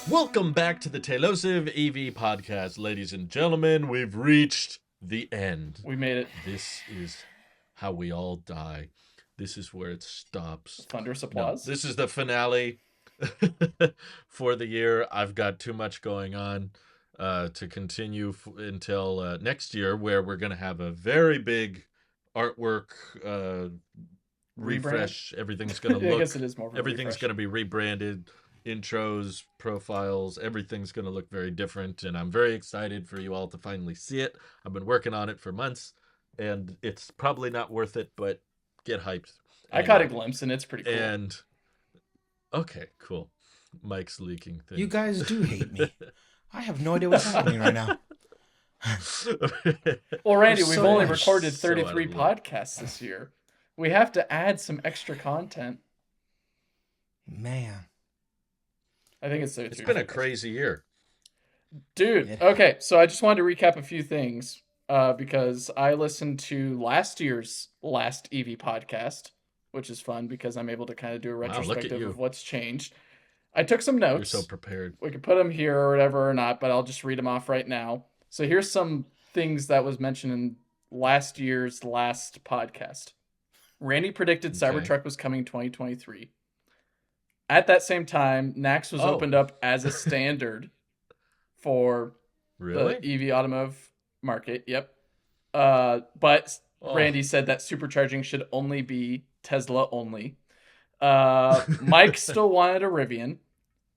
Welcome back to the Telosive EV podcast, ladies and gentlemen. We've reached the end. We made it. This is how we all die. This is where it stops. Thunderous No, applause. this is the finale for the year. I've got too much going on to continue until next year, where we're going to have a very big artwork refresh. Everything's going to look. I guess it is more of a everything's going to be rebranded. Intros, profiles, everything's going to look very different, and I'm very excited for you all to finally see it. I've been working on it for months, and it's probably not worth it, but get hyped. I caught a glimpse, and it's pretty cool. And okay, cool. Mike's leaking things. You guys do hate me. I have no idea what's happening right now. Well, Randy, There's we've so only much. recorded So 33 out of luck. podcasts this year. We have to add some extra content. Man. I think it's It's been a crazy year. Dude, Yeah. okay, so I just wanted to recap a few things because I listened to last year's last EV podcast, which is fun because I'm able to kind of do a Wow, look at retrospective you. of what's changed. I took some You're notes. so prepared. We could put them here or whatever or not, but I'll just read them off right now. So here's some things that was mentioned in last year's last podcast. Randy predicted Okay. Cybertruck was coming 2023. At that same time, NACS was opened up as a standard for Really? the EV automotive market. Yep. But Oh, Randy said that supercharging should only be Tesla only. Mike still wanted a Rivian.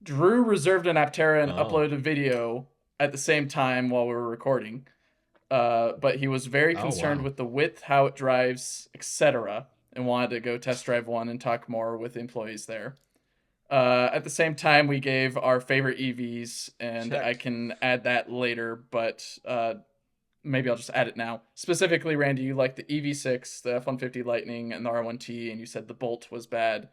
Drew reserved an Aptera and Oh. uploaded a video at the same time while we were recording. But he was very Oh, concerned wow. with the width, how it drives, etc., and wanted to go test drive one and talk more with employees there. At the same time, we gave our favorite EVs, and Check. I can add that later, but maybe I'll just add it now. Specifically, Randy, you liked the EV6, the F-150 Lightning, and the R1T, and you said the Bolt was bad.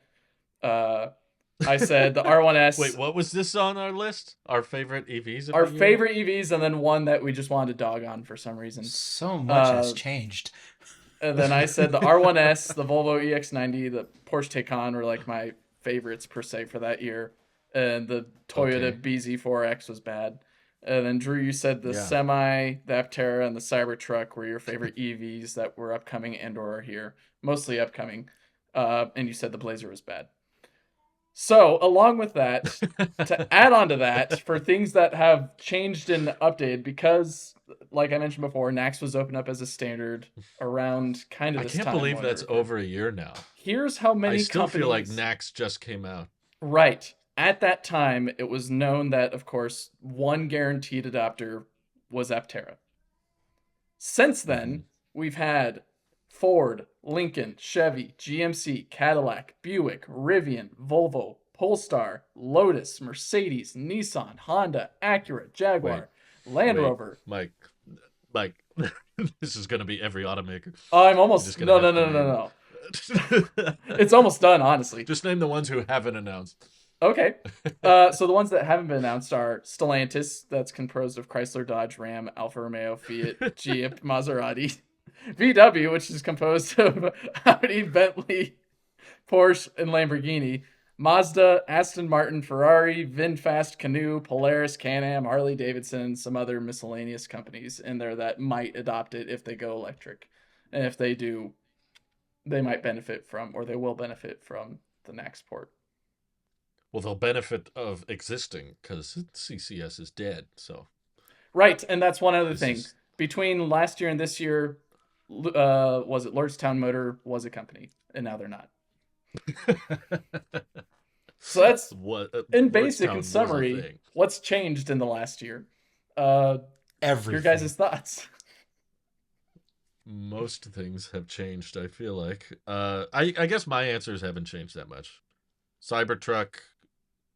I said the R1S. Wait, what was this on our list? Our favorite EVs? Of Our the year? favorite EVs, and then one that we just wanted to dog on for some reason. So much has Uh, changed. And then I said the R1S, the Volvo EX90, the Porsche Taycan were like my favorites per se for that year. And the Toyota Okay. BZ4X was bad. And then Drew, you said the Yeah. Semi, the Aptera, and the Cybertruck were your favorite EVs that were upcoming and or are here. Mostly upcoming. And you said the Blazer was bad. So, along with that, to add on to that, for things that have changed and updated, because, like I mentioned before, NACS was opened up as a standard around kind of I this can't time. believe when that's we were- over a year now. Here's how many I still companies... feel like NACS just came out. Right. At that time, it was known that, of course, one guaranteed adopter was Aptera. Since then, we've had Ford, Lincoln, Chevy, GMC, Cadillac, Buick, Rivian, Volvo, Polestar, Lotus, Mercedes, Nissan, Honda, Acura, Jaguar, Land Wait. Rover. Mike, this is going to be every automaker. I'm almost... Just No, gonna no, have no, to no, no. name- It's almost done, honestly. Just name the ones who haven't announced. Okay. So the ones that haven't been announced are Stellantis, that's composed of Chrysler, Dodge, Ram, Alfa Romeo, Fiat, Jeep, Maserati. VW, which is composed of Audi, Bentley, Porsche, and Lamborghini. Mazda, Aston Martin, Ferrari, VinFast, Canoo, Polaris, Can-Am, Harley Davidson, and some other miscellaneous companies in there that might adopt it if they go electric. And if they do, they might benefit from, or they will benefit from, the NACS port. Well, they'll benefit of existing because CCS is dead. So Right, and that's one other this thing. is- Between last year and this year, was it Lordstown Motor was a company, and now they're not. So that's, what in basic Lordstown and was a summary, thing. what's changed in the last year. Everything. Your guys' thoughts. Most things have changed, I feel like. I guess my answers haven't changed that much. Cybertruck,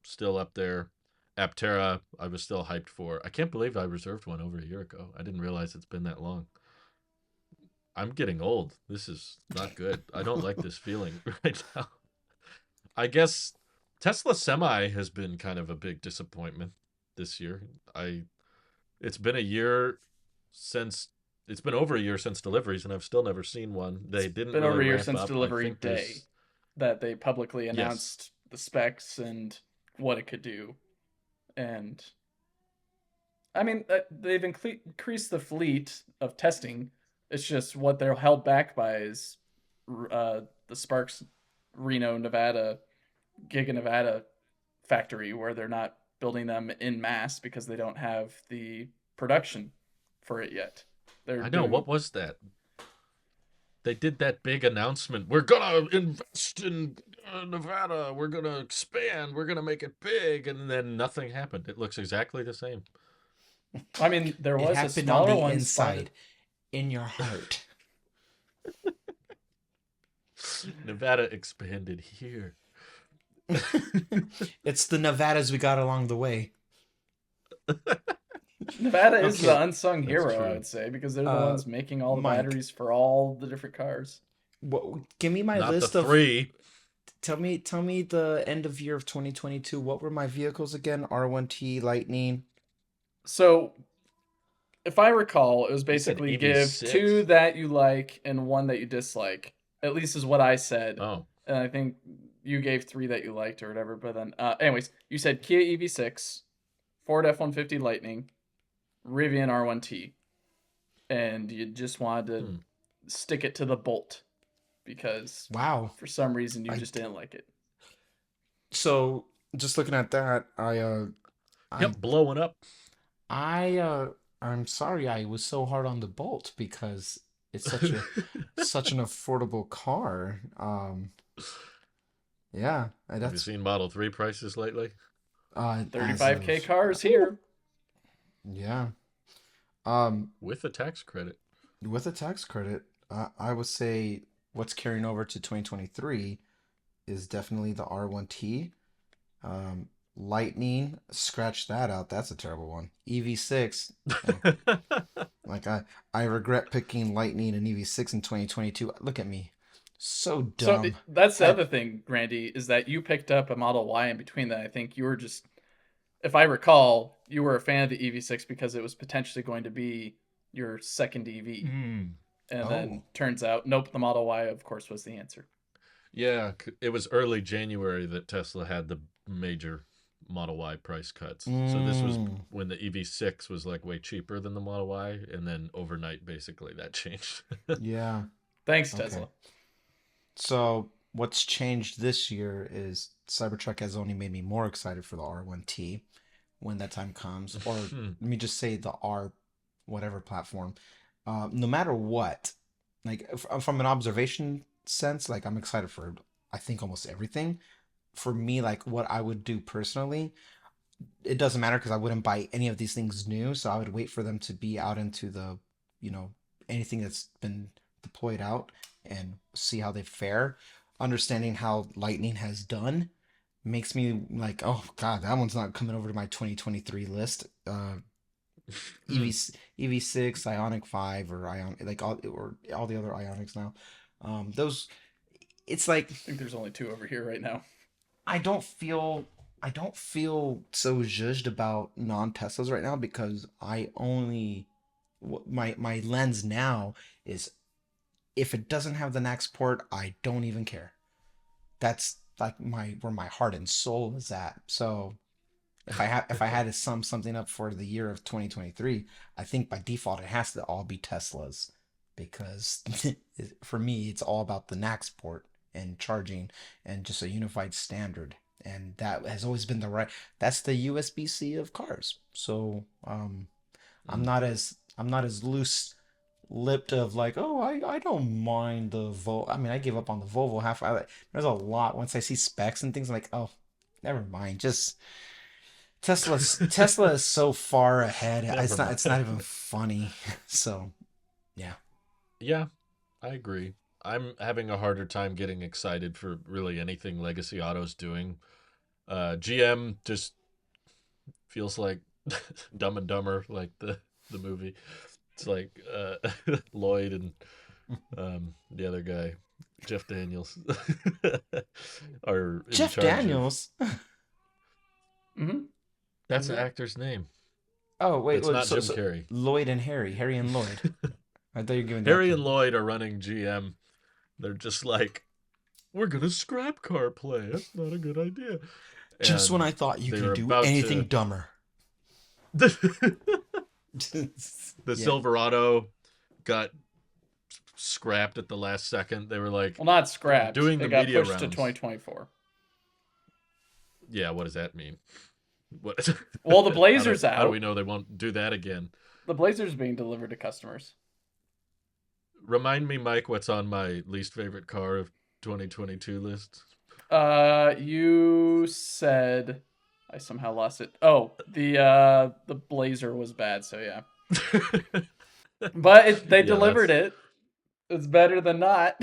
still up there. Aptera, I was still hyped for. I can't believe I reserved one over a year ago. I didn't realize it's been that long. I'm getting old. This is not good. I don't like this feeling right now. I guess Tesla Semi has been kind of a big disappointment this year. It's been a year since it's been over a year since deliveries, and I've still never seen one. They didn't Been really over a year ramp since up. I delivery think day there's- that they publicly announced the specs and what it could do. And I mean, they've increased the fleet of testing. It's just what they're held back by is the Sparks Reno, Nevada, Giga Nevada factory, where they're not building them in mass because they don't have the production for it yet. They're I know. doing What was that? They did that big announcement. We're gonna invest in Nevada. We're gonna expand. We're gonna make it big, and then nothing happened. It looks exactly the same. I mean, there It was a happened on smaller the one inside, in your heart. Nevada expanded here. It's the Nevadas we got along the way. Nevada is Okay. the unsung That's hero, true. I would say, because they're the Uh, ones making all the Mike. batteries for all the different cars. Give me my Not the list of. three. Tell me the end of year of 2022. What were my vehicles again? R1T, Lightning. So, if I recall, it was You said basically give EV6? 2 that you like and 1 that you dislike. At least is what I said. Oh, And I think you gave 3 that you liked or whatever. But then, anyways, you said Kia EV6, Ford F-150 Lightning, Rivian R1T. And you just wanted to stick it to the Bolt because Wow. for some reason you I- just didn't like it. So just looking at that, yep, blowing up. I'm sorry I was so hard on the Bolt because it's such an affordable car. Yeah, Have you that's seen Model 3 prices lately? 35K as of- cars here. Yeah. With a tax credit. With a tax credit, I would say what's carrying over to 2023 is definitely the R1T. Lightning, scratch that out. That's a terrible one. EV6, like I regret picking Lightning and EV6 in 2022. Look at me. So dumb. So that's the I- other thing, Randy, is that you picked up a Model Y in between that. I think you were just, if I recall, you were a fan of the EV6 because it was potentially going to be your second EV. And then turns out, nope, the Model Y, of course, was the answer. Yeah, it was early January that Tesla had the major Model Y price cuts. So this was when the EV6 was like way cheaper than the Model Y, and then overnight, basically, that changed. Yeah. Thanks, Okay. Tesla. So what's changed this year is Cybertruck has only made me more excited for the R1T when that time comes. Or let me just say the R whatever platform. No matter what, like from an observation sense, like I'm excited for I think almost everything. For me, like what I would do personally, it doesn't matter because I wouldn't buy any of these things new. So I would wait for them to be out into the, anything that's been deployed out and see how they fare. Understanding how Lightning has done makes me like, oh God, that one's not coming over to my 2023 list. EV6, Ionic 5, or Ionic like all the other Ionics now. Those it's like I think there's only 2 over here right now. I don't feel so zhuzhed about non-Teslas right now because I only my lens now is if it doesn't have the NACS port, I don't even care. That's like where my heart and soul is at. So if I had to sum something up for the year of 2023, I think by default it has to all be Teslas because for me it's all about the NACS port and charging and just a unified standard. And that has always been that's the USB-C of cars. So I'm not as loose lipped of like, oh, I don't mind the Volvo. I mean, I gave up on the Volvo there's a lot. Once I see specs and things, I'm like, oh, never mind. Just Tesla is so far ahead. It's not even funny. So yeah. Yeah, I agree. I'm having a harder time getting excited for really anything Legacy Auto's doing. GM just feels like Dumb and Dumber, like the movie. It's like Lloyd and the other guy, Jeff Daniels, are in Jeff charge of- Daniels. Mm-hmm. That's the actor's name. Oh wait, It's not Jim Carrey. Lloyd and Harry and Lloyd. I thought you were giving Harry that and Lloyd are running GM. They're just like, we're gonna scrap car play. That's not a good idea. Just when and I thought you they could were do about anything to. dumber. The Yeah. Silverado got scrapped at the last second. They were like, Well, not they were scrapped. doing It the got media pushed to rounds. 2024. Yeah, what does that mean? What? Well, the Blazer's How do we out. know they won't do that again? The Blazer's being delivered to customers. Remind me, Mike, what's on my least favorite car of 2022 list? You said I somehow lost it. Oh, the Blazer was bad, so yeah. But they Yeah, delivered it. It's better than not.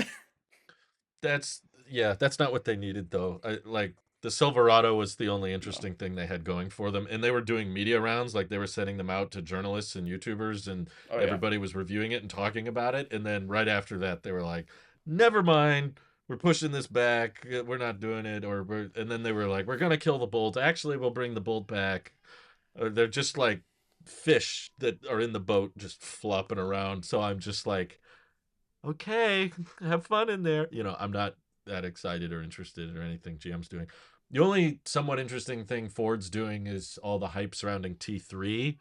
that's yeah, that's not what they needed though. Like the Silverado was the only interesting thing they had going for them, and they were doing media rounds, like they were sending them out to journalists and YouTubers, and Oh yeah. everybody was reviewing it and talking about it. And then right after that, they were like, "Never mind, we're pushing this back. We're not doing it." And then they were like, "We're gonna kill the Bolt. Actually, we'll bring the Bolt back." They're just like fish that are in the boat, just flopping around. So I'm just like, okay, have fun in there. I'm not that excited or interested or anything GM's doing. The only somewhat interesting thing Ford's doing is all the hype surrounding T3.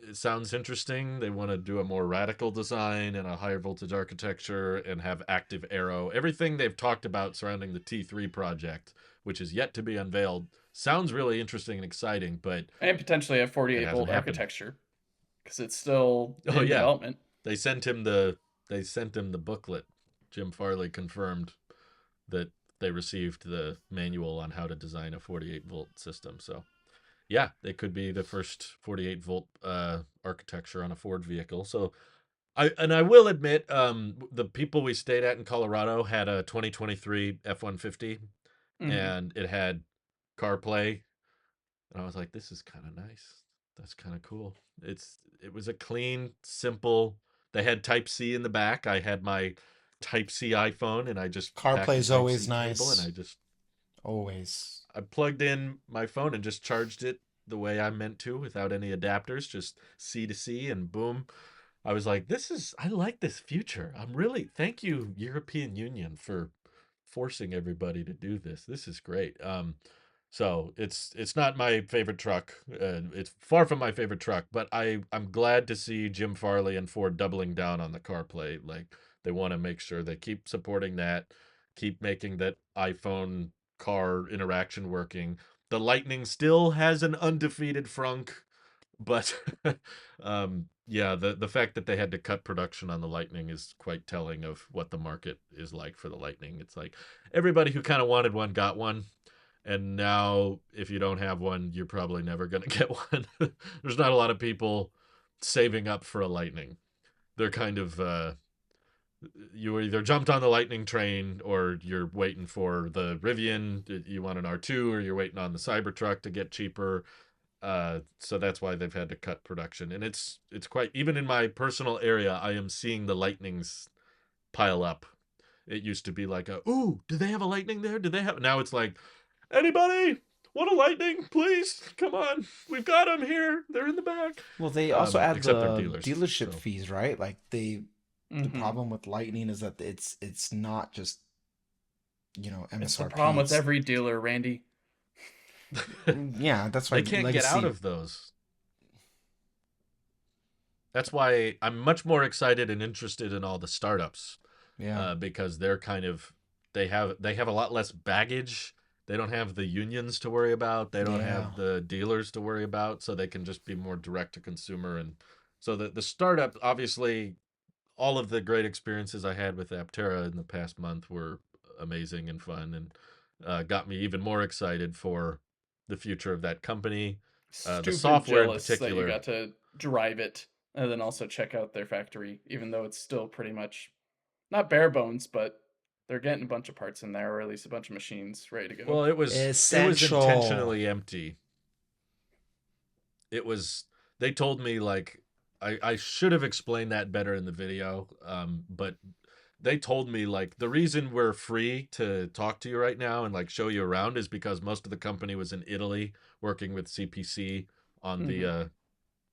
It sounds interesting. They want to do a more radical design and a higher voltage architecture and have active aero. Everything they've talked about surrounding the T3 project, which is yet to be unveiled, sounds really interesting and exciting, but And potentially a it 48 hasn't volt happened. architecture because it's still Oh in yeah, development. they sent him the booklet. Jim Farley confirmed that they received the manual on how to design a 48 volt system. So yeah, they could be the first 48 volt architecture on a Ford vehicle. So I will admit, the people we stayed at in Colorado had a 2023 F-150, Mm-hmm. and it had CarPlay, and I was like, this is kind of nice. That's kind of cool. It was a clean, simple. They had Type C in the back. I had my Type C iPhone, and I just packed CarPlay a is Type always C cable, and nice. Always. I plugged in my phone and just charged it the way I meant to, without any adapters, just C to C, and boom. I was like, I like this future. Thank you, European Union, for forcing everybody to do this. This is great. So it's not my favorite truck. It's far from my favorite truck, but I'm glad to see Jim Farley and Ford doubling down on the CarPlay. Like, they want to make sure they keep supporting that, keep making that iPhone car interaction working. The Lightning still has an undefeated frunk, but yeah, the fact that they had to cut production on the Lightning is quite telling of what the market is like for the Lightning. It's like everybody who kind of wanted one got one, and now if you don't have one, you're probably never going to get one. There's not a lot of people saving up for a Lightning. They're kind of you either jumped on the Lightning train, or you're waiting for the Rivian. You want an R2, or you're waiting on the Cybertruck to get cheaper. So that's why they've had to cut production, and it's quite, even in my personal area, I am seeing the Lightnings pile up. It used to be like, ooh, do they have a Lightning there? Do they have? Now it's like, anybody want a Lightning? Please, come on, we've got them here. They're in the back. Well, they also add Except our the dealers. dealership So fees, right? Like the Mm-hmm. problem with Lightning is that it's not just It's the MSRP. problem with It's every dealer, Randy. yeah, that's why they can't get out legacy. of those. That's why I'm much more excited and interested in all the startups, Yeah, because they're kind of, they have a lot less baggage. They don't have the unions to worry about. They don't yeah. have the dealers to worry about, so they can just be more direct to consumer. And so the startup, obviously, all of the great experiences I had with Aptera in the past month were amazing and fun, and got me even more excited for the future of that company. The Stupid software in jealous that you particular. got to drive it and then also check out their factory, even though it's still pretty much not bare bones, but they're getting a bunch of parts in there, or at least a bunch of machines ready to go. Well, it was Essential. intentionally empty. It was, they told me, like, I should have explained that better in the video, but they told me, like, the reason we're free to talk to you right now and like show you around is because most of the company was in Italy working with CPC on the Mm-hmm.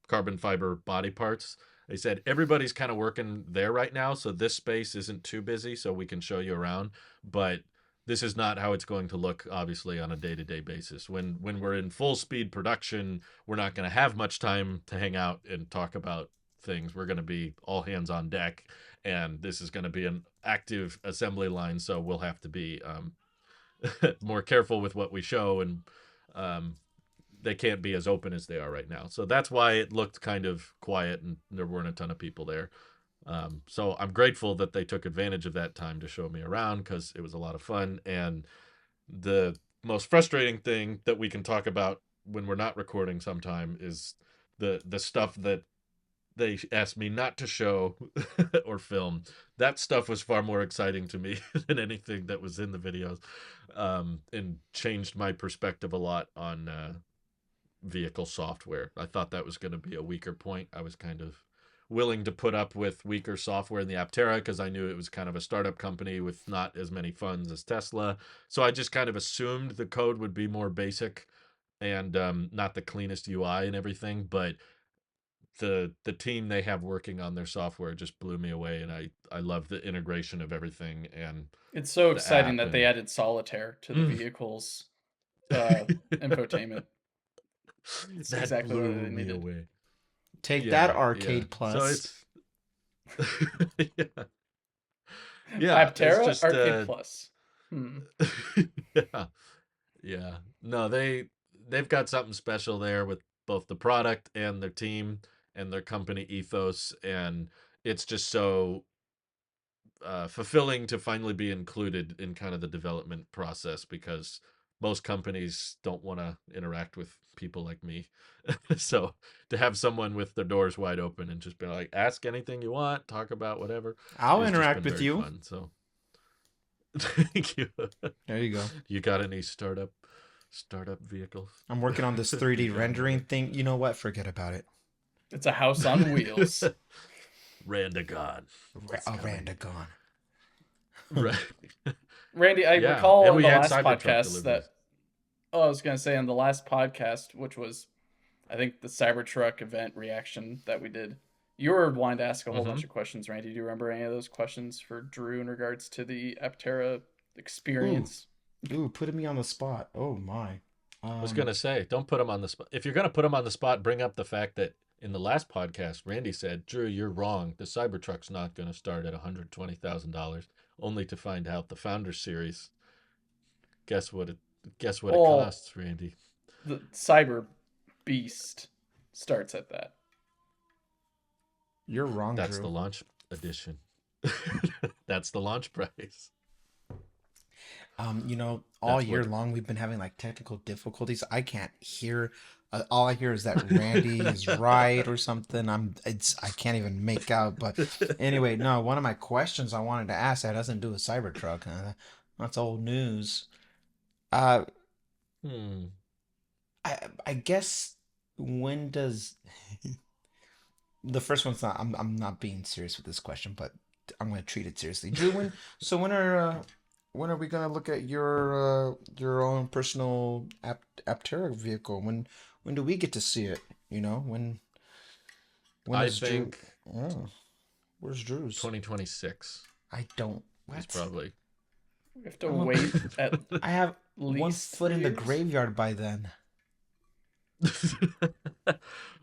carbon fiber body parts. They said everybody's kind of working there right now, so this space isn't too busy, so we can show you around. But this is not how it's going to look, obviously, on a day-to-day basis. When we're in full speed production, we're not going to have much time to hang out and talk about things. We're going to be all hands on deck, and this is going to be an active assembly line, so we'll have to be more careful with what we show, and um, they can't be as open as they are right now. So that's why it looked kind of quiet and there weren't a ton of people there. So I'm grateful that they took advantage of that time to show me around because it was a lot of fun. And the most frustrating thing that we can talk about when we're not recording sometime is the stuff that they asked me not to show or film. That stuff was far more exciting to me than anything that was in the videos, and changed my perspective a lot on vehicle software. I thought that was going to be a weaker point. I was kind of willing to put up with weaker software in the Aptera because I knew it was kind of a startup company with not as many funds as Tesla. So I just kind of assumed the code would be more basic and not the cleanest UI and everything. But the team they have working on their software just blew me away, and I love the integration of everything and It's so the exciting app that they and added solitaire to the mm. vehicle's infotainment. It's That exactly what blew they me needed. away. Take that, Yeah, yeah. Arcade So Plus. it's yeah. Yeah, it's Aptera just Arcade Plus. Hmm. yeah. Yeah. No, they've got something special there with both the product and their team and their company ethos, and it's just so fulfilling to finally be included in kind of the development process because most companies don't want to interact with people like me. So to have someone with their doors wide open and just be like, ask anything you want, talk about whatever, I'll has just interact been with very you. fun. So thank you. There you go. You got any startup vehicles I'm working on this 3D you got in the rendering work? thing. You know what? Forget about it. It's a house on wheels. Randagon. It's A coming. Randagon. Right. Randy, I Yeah, recall and on we the had last Cybertruck podcast deliveries. that I was going to say on the last podcast, which was I think the Cybertruck event reaction that we did. You were wanting to ask a whole Mm-hmm. bunch of questions, Randy. Do you remember any of those questions for Drew in regards to the Aptera Ooh, experience? putting me on the spot. Oh my. I was gonna say, don't put them on the spot. If you're gonna put them on the spot, bring up the fact that in the last podcast, Randy said, "Drew, you're wrong. The Cybertruck's not gonna start at $120,000." Only to find out the Founders Series. Guess what it? Guess what it Well, costs, Randy? the Cyber Beast starts at that. You're wrong, That's the Drew. launch edition. That's the launch price. All That's year what. long we've been having like technical difficulties. I can't hear. All I hear is that Randy is right or something. I can't even make out. But anyway, no. One of my questions I wanted to ask that doesn't do with Cybertruck. That's old news. Uh, Hmm. I guess when does the first one's not? I'm not being serious with this question, but I'm gonna treat it seriously. Drew, when are we gonna look at your own personal Aptera vehicle? When do we get to see it? When I is Drew? think Oh, where's Drew's? 2026 I don't. is What? probably. We have to I'm wait at I have one least foot 3 in the years. graveyard by then.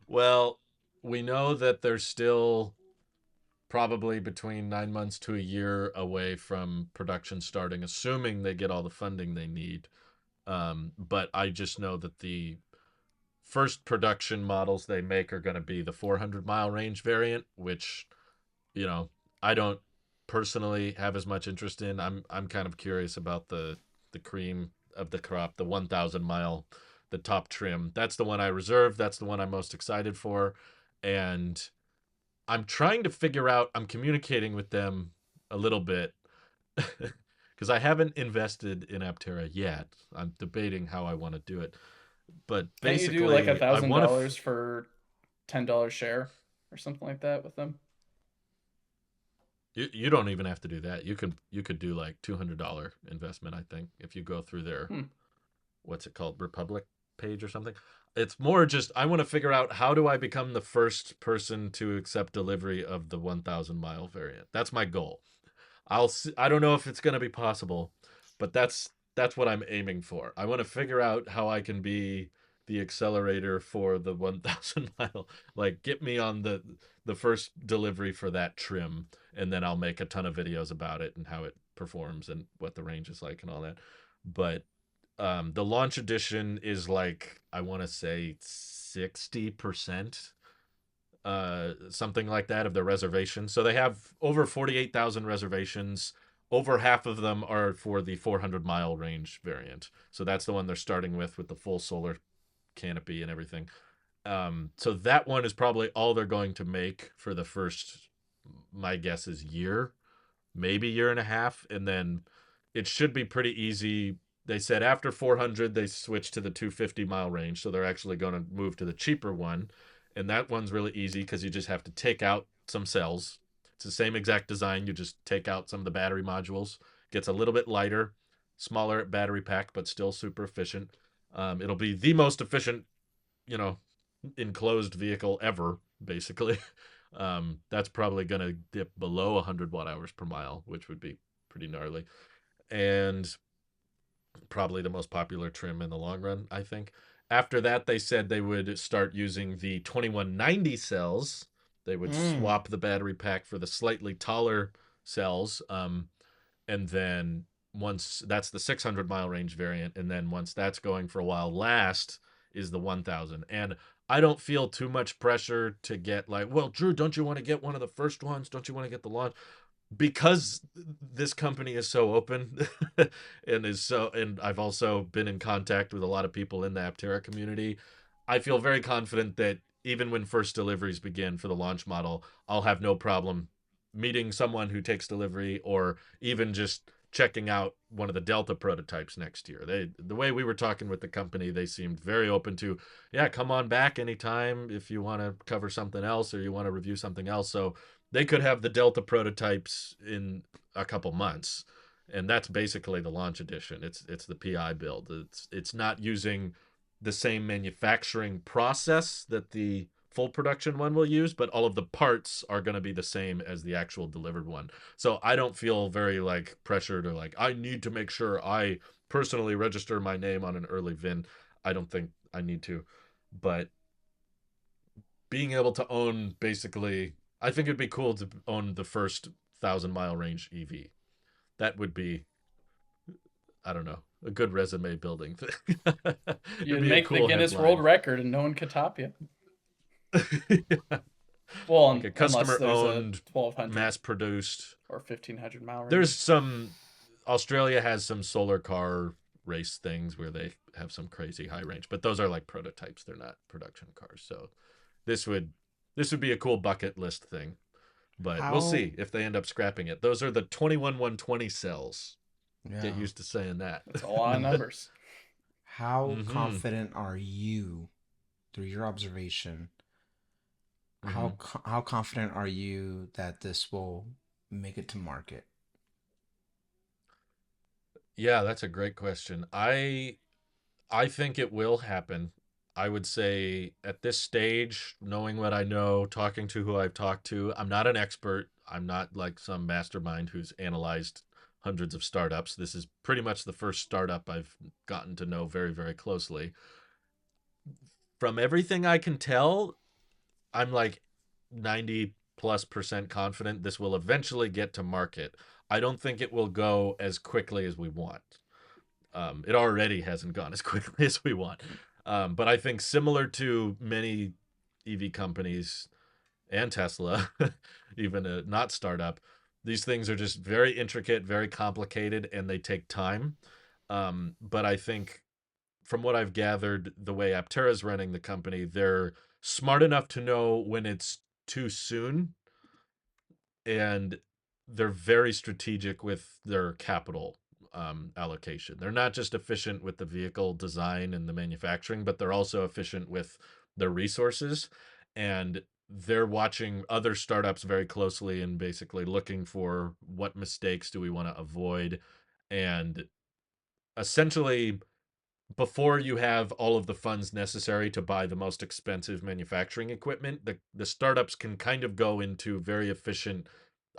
Well, we know that they're still probably between 9 months to a year away from production starting, assuming they get all the funding they need. But I just know that the first production models they make are going to be the 400-mile range variant, which, you know, I don't personally have as much interest in. I'm kind of curious about the cream of the crop, the 1,000-mile, the top trim. That's the one I reserved. That's the one I'm most excited for, and I'm trying to figure out. I'm communicating with them a little bit because I haven't invested in Aptera yet. I'm debating how I want to do it, but Can't you do like a basically, I thousand want to. dollars for $10 share or something like that with them? You don't even have to do that. You could do like $200 investment. I think if you go through their Hmm. what's it called, Republic page or something. It's more just I want to figure out how do I become the first person to accept delivery of the 1,000-mile variant. That's my goal. I don't know if it's going to be possible, but that's what I'm aiming for. I want to figure out how I can be the accelerator for the 1,000 mile. Like, get me on the first delivery for that trim, and then I'll make a ton of videos about it and how it performs and what the range is like and all that. But the launch edition is like, I want to say 60%, something like that, of their reservations. So they have over 48,000 reservations. Over half of them are for the 400-mile range variant. So that's the one they're starting with the full solar canopy and everything. So that one is probably all they're going to make for the first, my guess is year, maybe year and a half, and then it should be pretty easy. They said after 400 they switch to the 250-mile range, so they're actually going to move to the cheaper one, and that one's really easy because you just have to take out some cells. It's the same exact design, you just take out some of the battery modules. Gets a little bit lighter, smaller battery pack, but still super efficient. It'll be the most efficient, you know, enclosed vehicle ever, basically. That's probably going to dip below 100 watt hours per mile, which would be pretty gnarly. And probably the most popular trim in the long run, I think. After that, they said they would start using the 2190 cells. They would Mm. swap the battery pack for the slightly taller cells. And then once that's the 600-mile range variant, and then once that's going for a while, last is the 1000. And I don't feel too much pressure to get like, well, Drew, don't you want to get one of the first ones? Don't you want to get the launch? Because this company is so open and I've also been in contact with a lot of people in the Aptera community. I feel very confident that even when first deliveries begin for the launch model, I'll have no problem meeting someone who takes delivery, or even just checking out one of the Delta prototypes next year. The way we were talking with the company, they seemed very open to, yeah, come on back anytime if you want to cover something else or you want to review something else. So they could have the Delta prototypes in a couple months, and that's basically the launch edition. It's the PI build. It's not using the same manufacturing process that the full production one will use, but all of the parts are going to be the same as the actual delivered one. So I don't feel very like pressure to like, I need to make sure I personally register my name on an early VIN. I don't think I need to, but being able to own basically, I think it'd be cool to own the first 1,000-mile range EV. That would be, I don't know, a good resume building thing. It'd You'd be a make the cool Guinness World headline. Record and no one could top you. Yeah. Well, Like a unless customer there's a owned, 1200 mass produced. or 1500-mile There's range. some, Australia has some solar car race things where they have some crazy high range, but those are like prototypes. They're not production cars. So this would this would be a cool bucket list thing. But we'll How? see if they end up scrapping it. Those are the 21 120 cells. Get Yeah. used to saying that. That's a lot of numbers. How Mm-hmm. confident are you, through your observation? Mm-hmm. How confident are you that this will make it to market? Yeah, that's a great question. I think it will happen. I would say at this stage, knowing what I know, talking to who I've talked to, I'm not an expert. I'm not like some mastermind who's analyzed hundreds of startups. This is pretty much the first startup I've gotten to know very, very closely. From everything I can tell, I'm like 90+% confident this will eventually get to market. I don't think it will go as quickly as we want. It already hasn't gone as quickly as we want. But I think similar to many EV companies and Tesla, even a not startup, these things are just very intricate, very complicated, and they take time. But I think from what I've gathered, the way Aptera is running the company, they're smart enough to know when it's too soon, and they're very strategic with their capital allocation. They're not just efficient with the vehicle design and the manufacturing, but they're also efficient with their resources. And they're watching other startups very closely and basically looking for what mistakes do we want to avoid. And essentially, before you have all of the funds necessary to buy the most expensive manufacturing equipment, the startups can kind of go into very efficient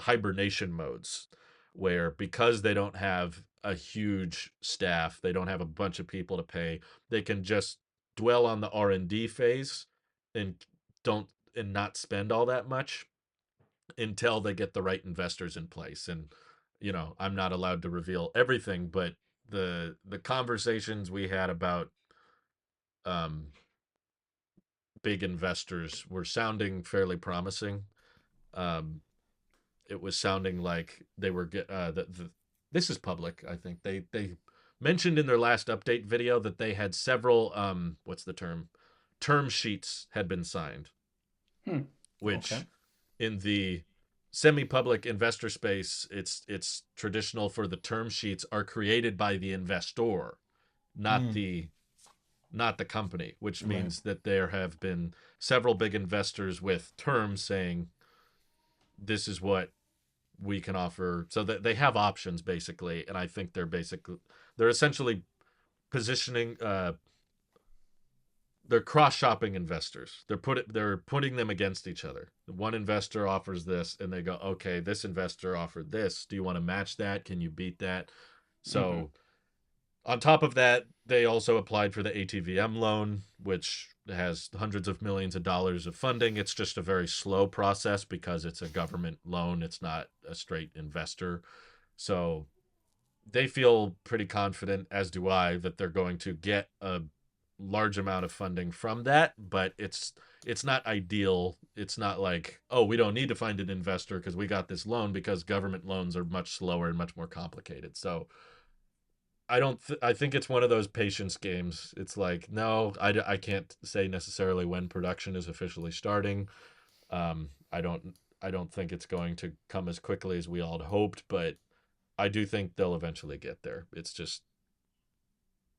hibernation modes where, because they don't have a huge staff. They don't have a bunch of people to pay. They can just dwell on the R&D phase and don't and not spend all that much until they get the right investors in place. And I'm not allowed to reveal everything, but the conversations we had about um big investors were sounding fairly promising. Um it was sounding like they were this is public. I think they mentioned in their last update video that they had several what's the term sheets had been signed, Hmm. Okay. which in the semi-public investor space, it's traditional for the term sheets are created by the investor, not Mm, the company, which right. means that there have been several big investors with terms saying this is what we can offer, so that they have options basically. And I think they're essentially positioning they're cross-shopping investors. They're putting them against each other. One investor offers this and they go, okay, this investor offered this, do you want to match that, can you beat that? Mm-hmm. So on top of that, they also applied for the ATVM loan, which has hundreds of millions of dollars of funding. It's just a very slow process because it's a government loan. It's not a straight investor. So they feel pretty confident, as do I, that they're going to get a large amount of funding from that, but it's not ideal. It's not like, oh, we don't need to find an investor because we got this loan, because government loans are much slower and much more complicated. So I don't. I think it's one of those patience games. It's like, no, I can't say necessarily when production is officially starting. I don't. I don't think it's going to come as quickly as we all had hoped, but I do think they'll eventually get there. It's just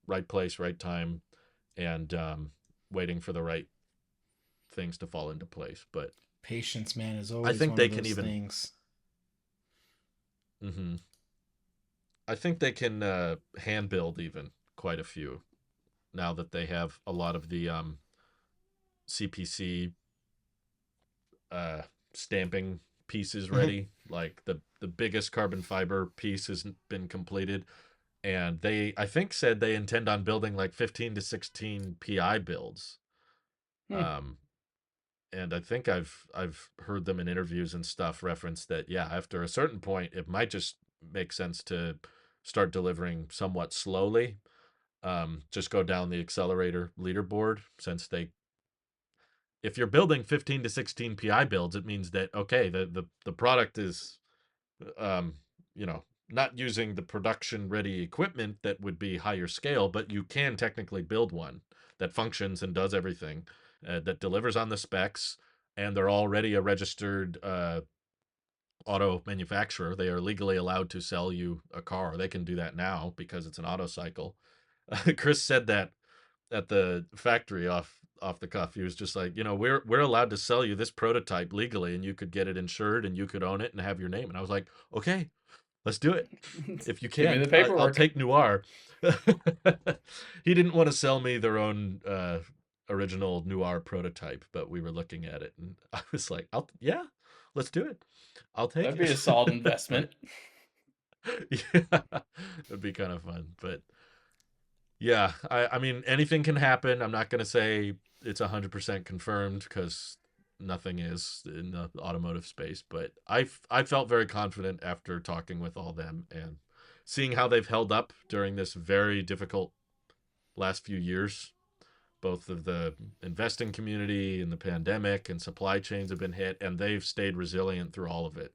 right place, right time, and waiting for the right things to fall into place. But Patience, man, is I always think one they of can those even. things. Hmm I think they can hand build even quite a few now that they have a lot of the CPC uh, stamping pieces Mhm. ready. Like the biggest carbon fiber piece has been completed, and they, I think, said they intend on building like 15 to 16 PI builds. Hmm. Um, and I think I've heard them in interviews and stuff reference that, yeah, after a certain point it might just make sense to start delivering somewhat slowly. Just go down the accelerator leaderboard, since they, if you're building 15 to 16 PI builds, it means that, okay, the product is um, you know, not using the production ready equipment that would be higher scale, but you can technically build one that functions and does everything, that delivers on the specs, and they're already a registered auto manufacturer. They are legally allowed to sell you a car. They can do that now because it's an auto cycle. Chris said that at the factory off the cuff. He was just like, we're allowed to sell you this prototype legally, and you could get it insured and you could own it and have your name. And I was like, okay, let's do it. If you Give me can, the I'll paperwork. take Noir. He didn't want to sell me their own original Noir prototype, but we were looking at it, and I was like, yeah, let's do it. I'll take That'd be it. a solid But investment. yeah, it'd be kind of fun. But yeah, I mean, anything can happen. I'm not going to say it's 100% confirmed, because nothing is in the automotive space. But I felt very confident after talking with all them and seeing how they've held up during this very difficult last few years. Both of the investing community and the pandemic and supply chains have been hit, and they've stayed resilient through all of it.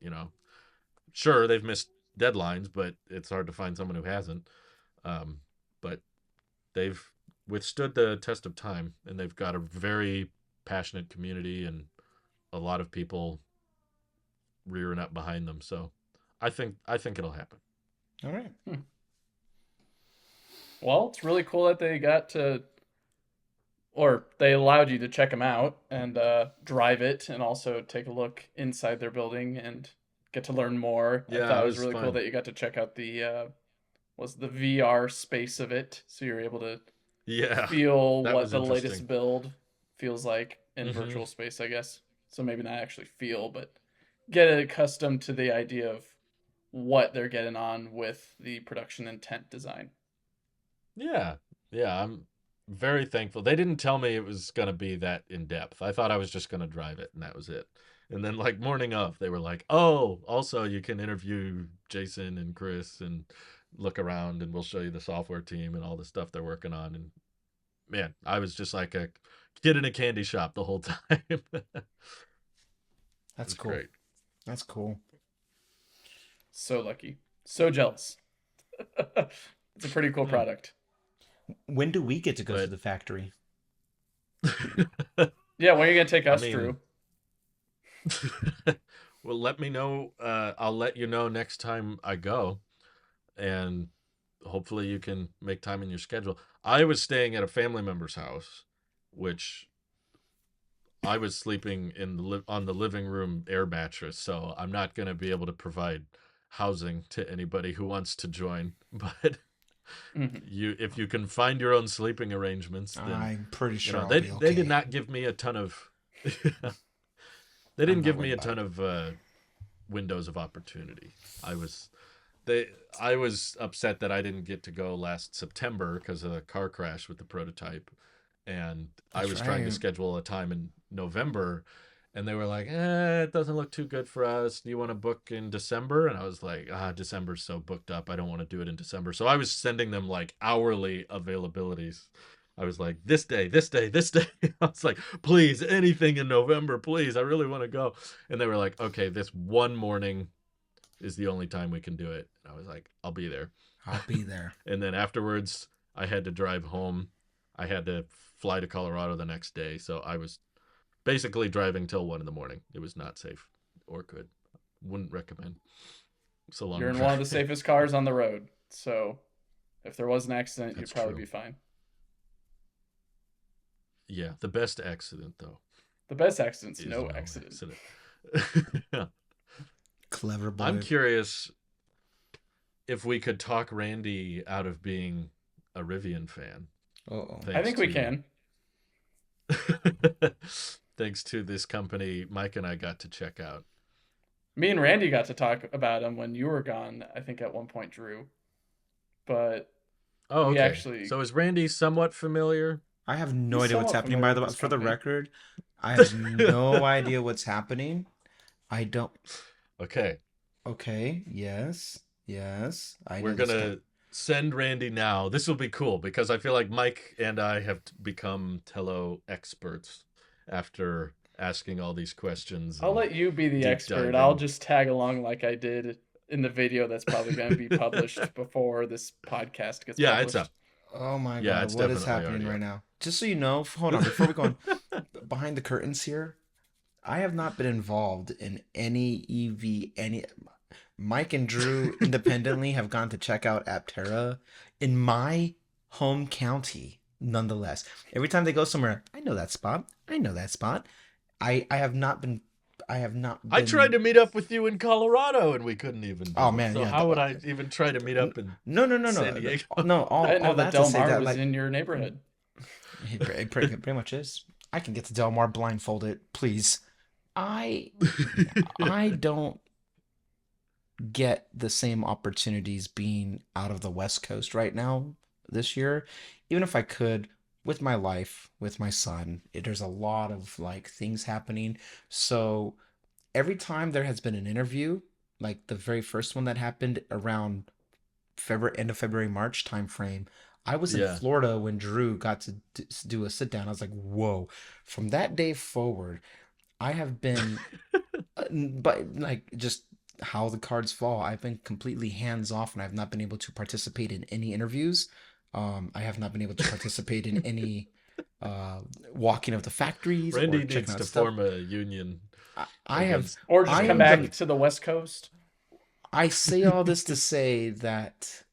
Sure, they've missed deadlines, but it's hard to find someone who hasn't. But they've withstood the test of time, and they've got a very passionate community and a lot of people rearing up behind them. So I think it'll happen. All right. Hmm. Well, it's really cool that they got to, or they allowed you to check them out and drive it, and also take a look inside their building and get to learn more. I Yeah, thought it it was was really cool fun. that you got to check out the was the VR space of it, so you're able to Yeah, feel that what was the interesting. latest build feels like in Hmm virtual space, I guess. So maybe not actually feel, but get accustomed to the idea of what they're getting on with the production intent design. Yeah, yeah, I'm very thankful. They didn't tell me it was gonna be that in depth. I thought I was just gonna drive it and that was it. And then like morning of, they were like, "Oh, also you can interview Jason and Chris and look around and we'll show you the software team and all the stuff they're working on." And man, I was just like a kid in a candy shop the whole time. It That's was cool. great. That's cool. So lucky. So jealous. It's a pretty cool Hmm. product. When do we get to go to But- the factory? Yeah, when are you going to take I us, mean, Drew? Well, let me know. I'll let you know next time I go, and hopefully you can make time in your schedule. I was staying at a family member's house, which I was sleeping in on the living room air mattress, so I'm not going to be able to provide housing to anybody who wants to join. But Mhm. if you can find your own sleeping arrangements, then I'm pretty you sure know I'll they be okay. they did not give me a ton of they I'm didn't not give me worried a about ton of windows of opportunity. I was upset that I didn't get to go last September because of the car crash with the prototype, and I That's was trying to right. schedule a time in November, and they were like, "It doesn't look too good for us. Do you want to book in December?" And I was like, December's so booked up. I don't want to do it in December." So I was sending them like hourly availabilities. I was like, "This day, this day, this day." I was like, "Please, anything in November, please. I really want to go." And they were like, "Okay, this one morning is the only time we can do it." And I was like, "I'll be there." I'll be there. And then afterwards, I had to drive home. I had to fly to Colorado the next day. So I was basically driving till 1 in the morning. It was not safe or good. Wouldn't recommend. It's a long You're in drive. one of the safest cars on the road. So if there was an accident, That's you'd probably true. be fine. Yeah, the best accident, though, The best accident's is no accident. accident. Clever boy. I'm curious if we could talk Randy out of being a Rivian fan. Uh-oh. I think we can. Thanks to this company Mike and I got to check out. Me and Randy got to talk about him when you were gone, I think at one point, Drew. But Oh, we okay. actually- So is Randy somewhat familiar? I have no He's idea what's somewhat happening. familiar By the with way, this for the company. record, I have no idea what's happening. I don't. Okay. Okay. Yes. Yes. I We're know this gonna send Randy now. This will be cool because I feel like Mike and I have become Telo experts after asking all these questions. I'll and let you be the deep expert. diving. I'll just tag along like I did in the video that's probably going to be published before this podcast gets Yeah, published. it's up. Oh my Yeah, god, it's what is definitely happening already right up. now? Just so you know, hold on, before we go on, behind the curtains here, I have not been involved in any EV. Mike and Drew independently have gone to check out Aptera in my home county, nonetheless. Every time they go somewhere, I know that spot. I know that spot. I have not been. I tried to meet up with you in Colorado and we couldn't even do Oh, it. man, So yeah, how would I even try to meet up in No. San Diego? No, I didn't know all that that to Del say Mar that was like in your neighborhood. it pretty much is. I can get to Del Mar blindfolded, please. I don't get the same opportunities being out of the West Coast right now this year. Even if I could, with my life, with my son, there's a lot of like things happening. So every time there has been an interview, like the very first one that happened around February, end of February, March timeframe, I was in Yeah. Florida when Drew got to do a sit down. I was like, whoa. From that day forward, I have been, but like just how the cards fall, I've been completely hands off and I've not been able to participate in any interviews. I have not been able to participate in any walking of the factories Randy or checking needs out to stuff. form a union. I have, against- Or just I come am back gonna- to the West Coast. I say all this to say that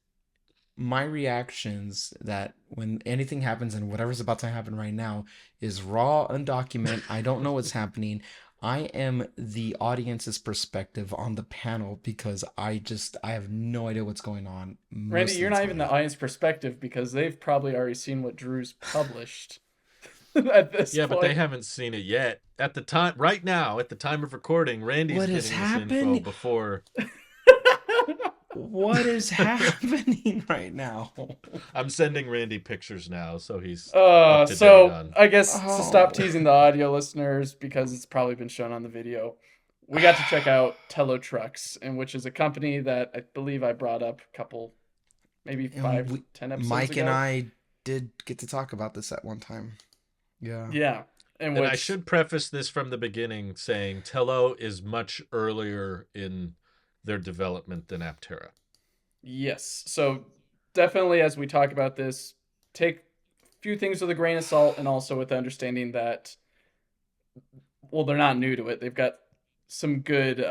my reactions that when anything happens and whatever's about to happen right now is raw, undocumented. I don't know what's happening. I am the audience's perspective on the panel because I have no idea what's going on. Randy, you're not even the audience perspective because they've probably already seen what Drew's published at this Yeah, point. but they haven't seen it yet. At the time, right now, at the time of recording, Randy's What getting has this info happened? before. What is happening right now? I'm sending Randy pictures now, so he's up to date So on. I guess to stop Oh. teasing the audio listeners, because it's probably been shown on the video, we got to check out Telo Trucks, and which is a company that I believe I brought up a couple, maybe And 5, 10 episodes Mike and ago. I did get to talk about this at one time. Yeah. Yeah, in And I which should preface this from the beginning saying Telo is much earlier in their development than Aptera. yes, so definitely as we talk about this, take a few things with a grain of salt, and also with the understanding that well, they're not new to it. They've got some good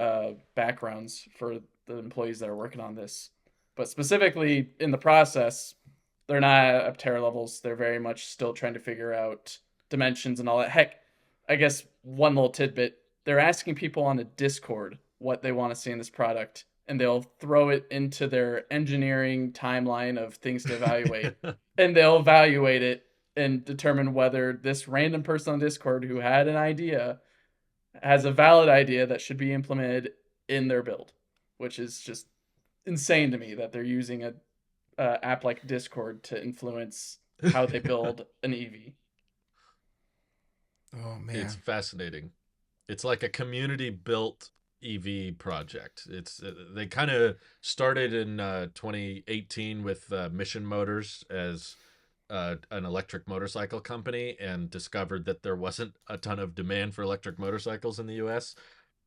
backgrounds for the employees that are working on this. But specifically in the process, they're not at Aptera levels. They're very much still trying to figure out dimensions and all that. Heck, I guess one little tidbit, they're asking people on a Discord what they want to see in this product, and they'll throw it into their engineering timeline of things to evaluate, and they'll evaluate it and determine whether this random person on Discord who had an idea has a valid idea that should be implemented in their build, which is just insane to me that they're using a app like Discord to influence how they build an EV. Oh It's man. fascinating. It's like a community built EV project. It's they kind of started in 2018 with Mission Motors as an electric motorcycle company and discovered that there wasn't a ton of demand for electric motorcycles in the US.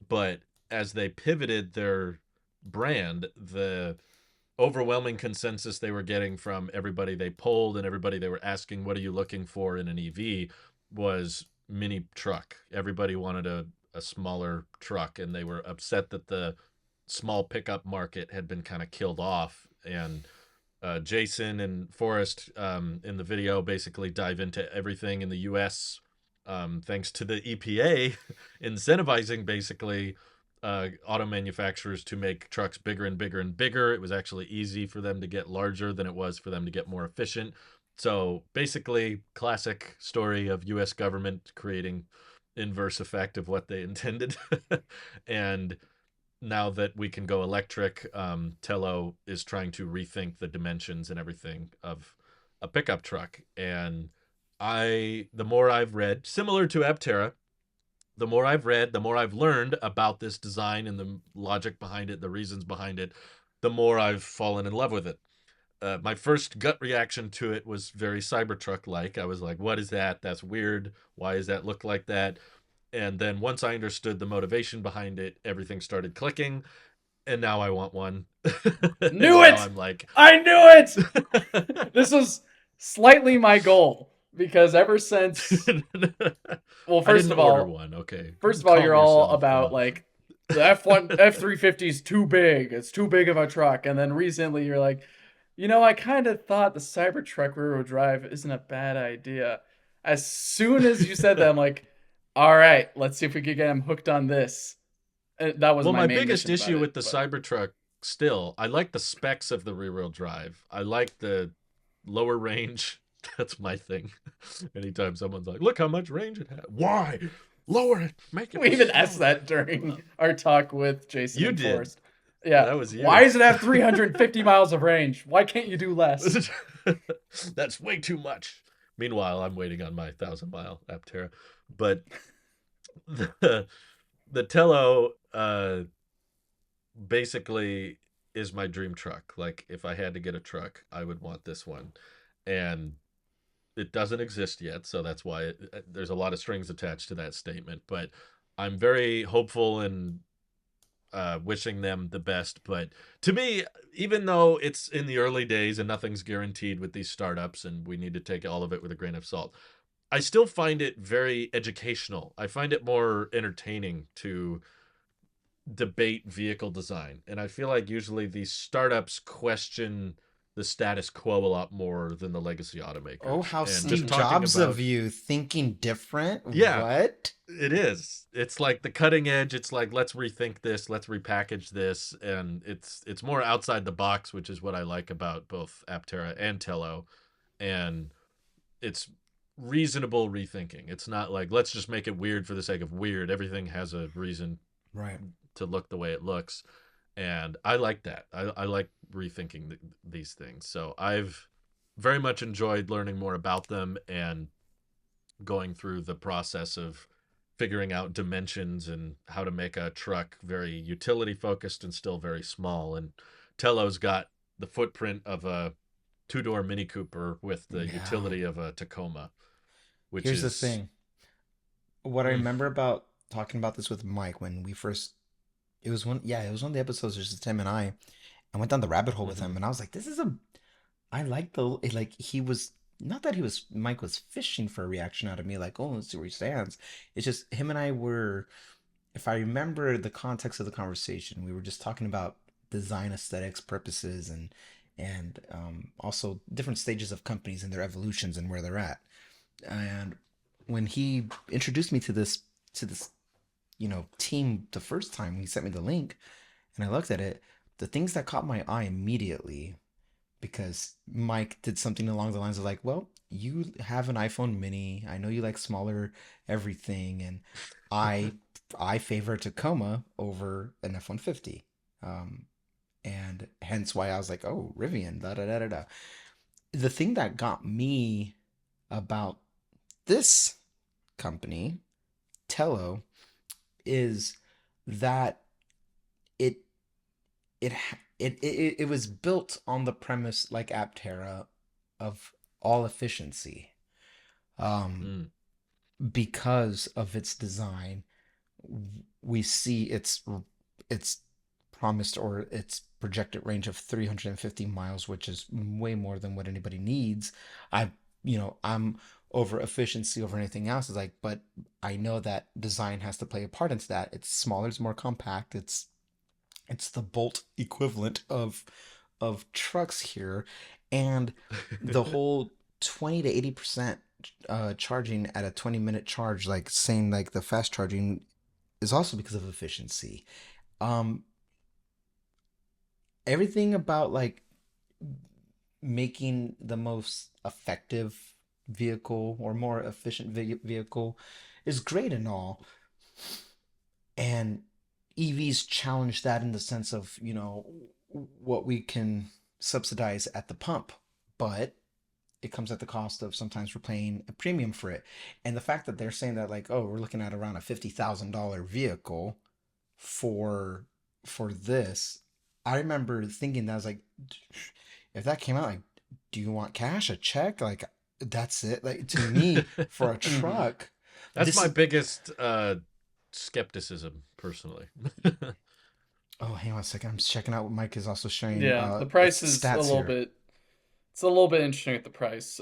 But as they pivoted their brand, the overwhelming consensus they were getting from everybody they polled and everybody they were asking, what are you looking for in an EV, was mini truck. Everybody wanted a smaller truck, and they were upset that the small pickup market had been kind of killed off. And Jason and Forrest in the video basically dive into everything in the US, thanks to the EPA incentivizing basically auto manufacturers to make trucks bigger and bigger and bigger. It was actually easy for them to get larger than it was for them to get more efficient. So basically, classic story of US government creating inverse effect of what they intended. And now that we can go electric, Tello is trying to rethink the dimensions and everything of a pickup truck. And the more I've read, similar to Aptera, the more I've read, the more I've learned about this design and the logic behind it, the reasons behind it, the more I've fallen in love with it. My first gut reaction to it was very Cybertruck like. I was like, what is that? That's weird. Why does that look like that? And then once I understood the motivation behind it, everything started clicking. And now I want one. And Knew now it! I'm like, I knew it! This was slightly my goal because ever since, well, I first didn't of order all, one. Okay. you're Calm all yourself about down. like the F350 is too big. It's too big of a truck. And then recently you're like, I kind of thought the Cybertruck rear wheel drive isn't a bad idea. As soon as you said that, I'm like, all right, let's see if we can get him hooked on this. That was Well, my my main biggest mission about issue it. with the But Cybertruck still, I like the specs of the rear wheel drive. I like the lower range. That's my thing. Anytime someone's like, look how much range it has. Why? Lower it. Make we it even asked slower. that during our talk with Jason You and did. Forrest. Yeah. That was Why you. does it have 350 miles of range? Why can't you do less? That's way too much. Meanwhile, I'm waiting on my 1,000-mile Aptera. But the Tello basically is my dream truck. Like if I had to get a truck, I would want this one. And it doesn't exist yet, so that's why there's a lot of strings attached to that statement. But I'm very hopeful and wishing them the best. But to me, even though it's in the early days and nothing's guaranteed with these startups, and we need to take all of it with a grain of salt, I still find it very educational. I find it more entertaining to debate vehicle design. And I feel like usually these startups question the status quo a lot more than the legacy Oh, automakers. how And just Steve talking Jobs of about, you, thinking different. yeah, What? it is. It's like the cutting edge. It's like let's rethink this, let's repackage this, and it's more outside the box, which is what I like about both Aptera and Tello. And it's reasonable rethinking. It's not like let's just make it weird for the sake of weird. Everything has a reason Right. to look the way it looks. And I like that. I like rethinking these things. So I've very much enjoyed learning more about them and going through the process of figuring out dimensions and how to make a truck very utility focused and still very small. And Telo's got the footprint of a two-door Mini Cooper with the Yeah. utility of a Tacoma, which Here's the is thing. What I mm, remember about talking about this with Mike when we first, it was one, yeah, it was one of the episodes, just him and I went down the rabbit hole with mhm. him, and I was like, this is a, I like the, like, he was, not that he was, Mike was fishing for a reaction out of me, like, oh, let's see where he stands. It's just him and I were, if I remember the context of the conversation, we were just talking about design aesthetics purposes and also different stages of companies and their evolutions and where they're at. And when he introduced me to this team the first time, he sent me the link and I looked at it. The things that caught my eye immediately, because Mike did something along the lines of like, well, you have an iPhone mini, I know you like smaller everything, and i I favor Tacoma over an F-150. um and hence why I was like, oh, Rivian, da da da da da. The thing that got me about this company, Telo, is that it it it was built on the premise like Aptera of all efficiency. Um, Mm. because of its design, we see its promised or its projected range of 350 miles, which is way more than what anybody needs. I, I'm over efficiency over anything else. Is like, but I know that design has to play a part into that. It's smaller, it's more compact. It's the Bolt equivalent of trucks here, and the whole 20 to 80% charging at a 20-minute charge, like saying like the fast charging is also because of efficiency. Um, Everything about like making the most effective vehicle or more efficient vehicle is great and all. And EVs challenge that in the sense of, what we can subsidize at the pump. But it comes at the cost of sometimes we're paying a premium for it. And the fact that they're saying that like, oh, we're looking at around a $50,000 vehicle for this, I remember thinking that I was like, if that came out, like, do you want cash, a check? Like, that's it. Like, to me, for a Hmm. truck, That's this my is. biggest skepticism, personally. Oh, hang on a second. I'm just checking out what Mike is also sharing. Yeah, the Its price is a stats little here. bit. It's a little bit interesting at the price.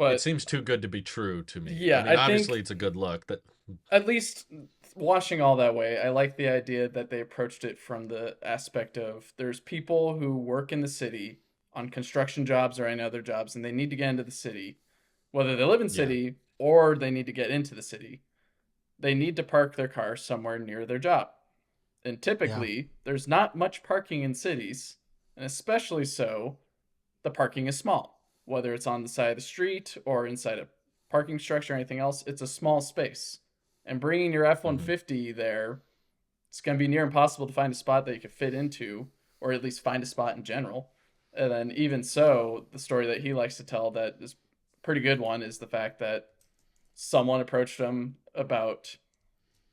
It But seems too good to be true to me. I yeah, mean, I obviously, think it's a good look. That at least washing all that way, I like the idea that they approached it from the aspect of there's people who work in the city on construction jobs or any other jobs, and they need to get into the city, whether they live in yeah. city or they need to get into the city. They need to park their car somewhere near their job. And Yeah. typically, there's not much parking in cities, and especially so, the parking is small. Whether it's on the side of the street or inside a parking structure or anything else, it's a small space. And bringing your F Hmm. 150 there, it's going to be near impossible to find a spot that you can fit into, or at least find a spot in general. And then, even so, the story that he likes to tell that is a pretty good one is the fact that someone approached him about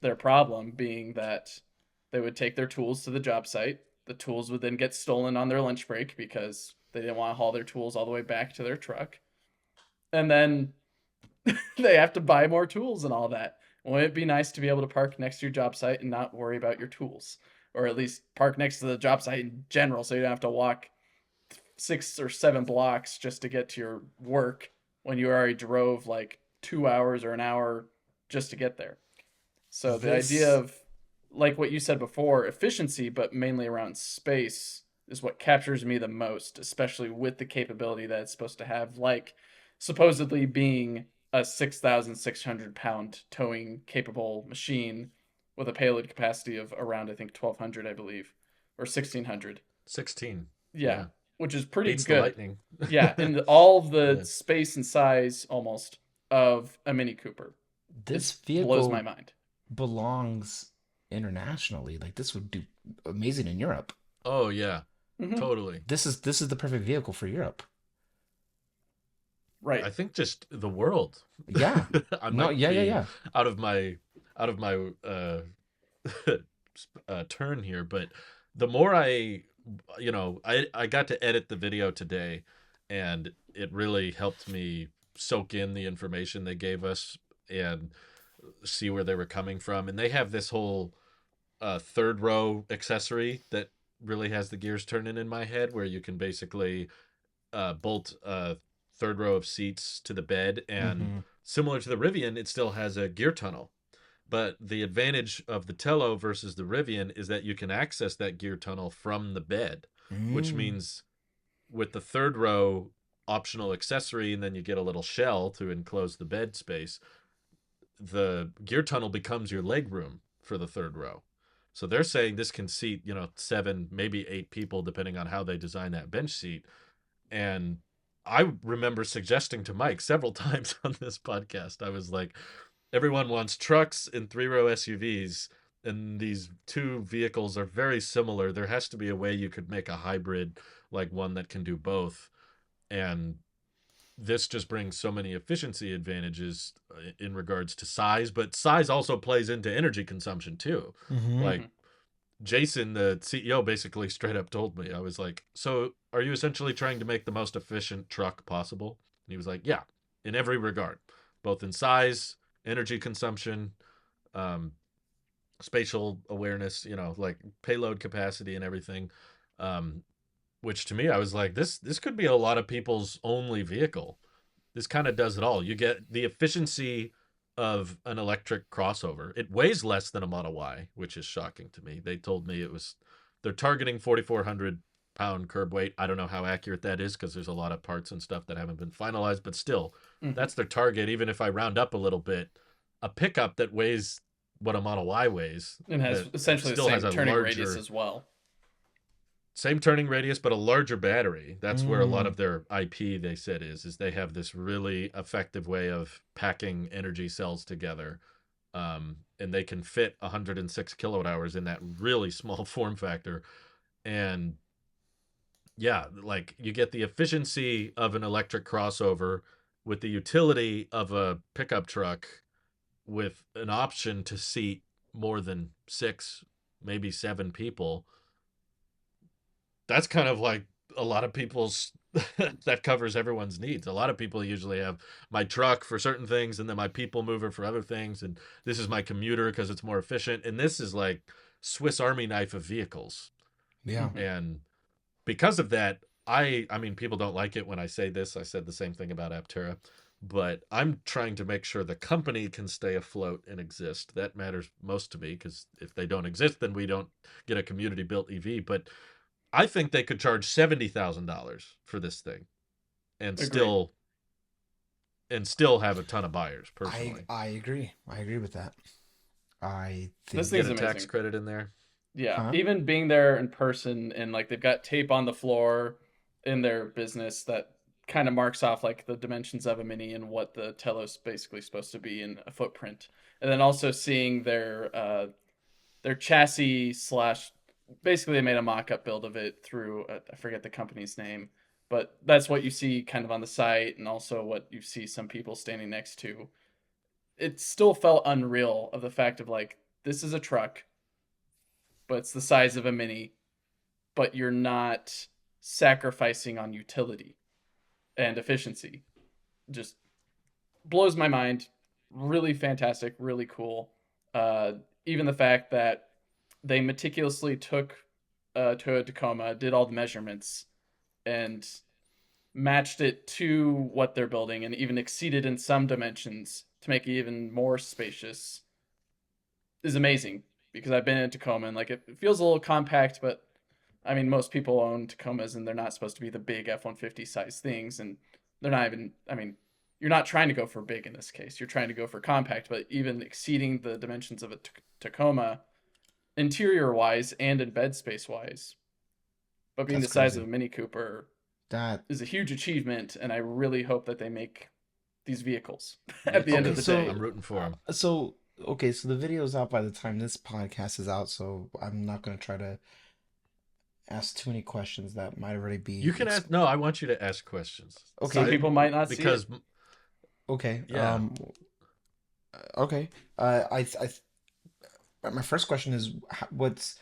their problem being that they would take their tools to the job site. The tools would then get stolen on their lunch break because they didn't want to haul their tools all the way back to their truck. And then they have to buy more tools and all that. Wouldn't it be nice to be able to park next to your job site and not worry about your tools? Or at least park next to the job site in general so you don't have to walk 6 or 7 blocks just to get to your work when you already drove like 2 hours or an hour just to get there. So the idea This of, like what you said before, efficiency, but mainly around space is what captures me the most, especially with the capability that it's supposed to have, like supposedly being a 6,600 pound towing capable machine with a payload capacity of around, I think, 1,200, I believe, or 1,600. 16. Yeah, Yeah. which is pretty Beats the good. lightning. Yeah, and all of the Yeah. space and size almost of a Mini Cooper. It this blows my vehicle mind. belongs internationally. Like this would do. amazing in Europe. Oh yeah, Hmm. totally. This is the perfect vehicle for Europe. Right. I think just the world. Yeah. I No, might yeah, yeah, be yeah. out of my turn here, but the more I got to edit the video today, and it really helped me soak in the information they gave us and see where they were coming from. And they have this whole third row accessory that really has the gears turning in my head, where you can basically bolt a third row of seats to the bed, and Mm-hmm. similar to the Rivian, it still has a gear tunnel. But the advantage of the Telo versus the Rivian is that you can access that gear tunnel from the bed, which Mm. means with the third row optional accessory, and then you get a little shell to enclose the bed space, the gear tunnel becomes your leg room for the third row. So they're saying this can seat, 7, maybe 8 people, depending on how they design that bench seat. And I remember suggesting to Mike several times on this podcast, I was like, everyone wants trucks and 3-row SUVs, and these two vehicles are very similar. There has to be a way you could make a hybrid, like one that can do both. And this just brings so many efficiency advantages in regards to size, but size also plays into energy consumption too. Mm-hmm. Like Jason, the CEO, basically straight up told me, I was like, so are you essentially trying to make the most efficient truck possible? And he was like, yeah, in every regard, both in size, energy consumption, um, spatial awareness, like payload capacity and everything. Um, which to me, I was like, this could be a lot of people's only vehicle. This kind of does it all. You get the efficiency of an electric crossover. It weighs less than a Model Y, which is shocking to me. They told me they're targeting 4,400 pound curb weight. I don't know how accurate that is because there's a lot of parts and stuff that haven't been finalized, but still, Hmm. that's their target. Even if I round up a little bit, a pickup that weighs what a Model Y weighs, And has that essentially the still has same a turning radius larger, as well. same turning radius, but a larger battery. That's where a lot Mm. of their IP, they said, is they have this really effective way of packing energy cells together. And they can fit 106 kilowatt hours in that really small form factor. And yeah, like you get the efficiency of an electric crossover with the utility of a pickup truck with an option to seat more than 6, maybe 7 people. That's kind of like a lot of people's that covers everyone's needs. A lot of people usually have my truck for certain things and then my people mover for other things, and this is my commuter because it's more efficient, and this is like Swiss Army knife of vehicles. Yeah. Hmm. And because of that, I mean people don't like it when I say this. I said the same thing about Aptera, but I'm trying to make sure the company can stay afloat and exist. That matters most to me because if they don't exist, then we don't get a community built EV. But I think they could charge $70,000 for this thing and Agreed. still have a ton of buyers I personally. I agree. I agree with that. I This think Get thing's a tax amazing. credit in there. Yeah, huh? even being there in person and like they've got tape on the floor in their business that kind of marks off like the dimensions of a mini and what the Telos basically supposed to be in a footprint. And then also seeing their chassis slash basically they made a mock-up build of it through I forget the company's name, but that's what you see kind of on the site and also what you see some people standing next to. It still felt unreal of the fact of like this is a truck, but it's the size of a mini, but you're not sacrificing on utility and efficiency. Just blows my mind. Really fantastic, really cool. Uh, Even the fact that they meticulously took Toyota Tacoma, did all the measurements, and matched it to what they're building, and even exceeded in some dimensions to make it even more spacious is amazing. Because I've been in Tacoma and like it feels a little compact, but I mean most people own Tacomas and they're not supposed to be the big F-150 size things, and they're not even. I mean, you're not trying to go for big in this case. You're trying to go for compact, but even exceeding the dimensions of a Tacoma, interior wise and in bed space wise, but being That's the size of crazy. a Mini Cooper That is a huge achievement, and I really hope that they make these vehicles Me at the end okay. of too. the day. So I'm rooting for them. so okay, so the video is out by the time this podcast is out, so I'm not gonna try to ask too many questions that might already You be can ask. No, I want you to ask questions. Some okay. people might not see Because it. Okay. yeah, Okay. My first question is what's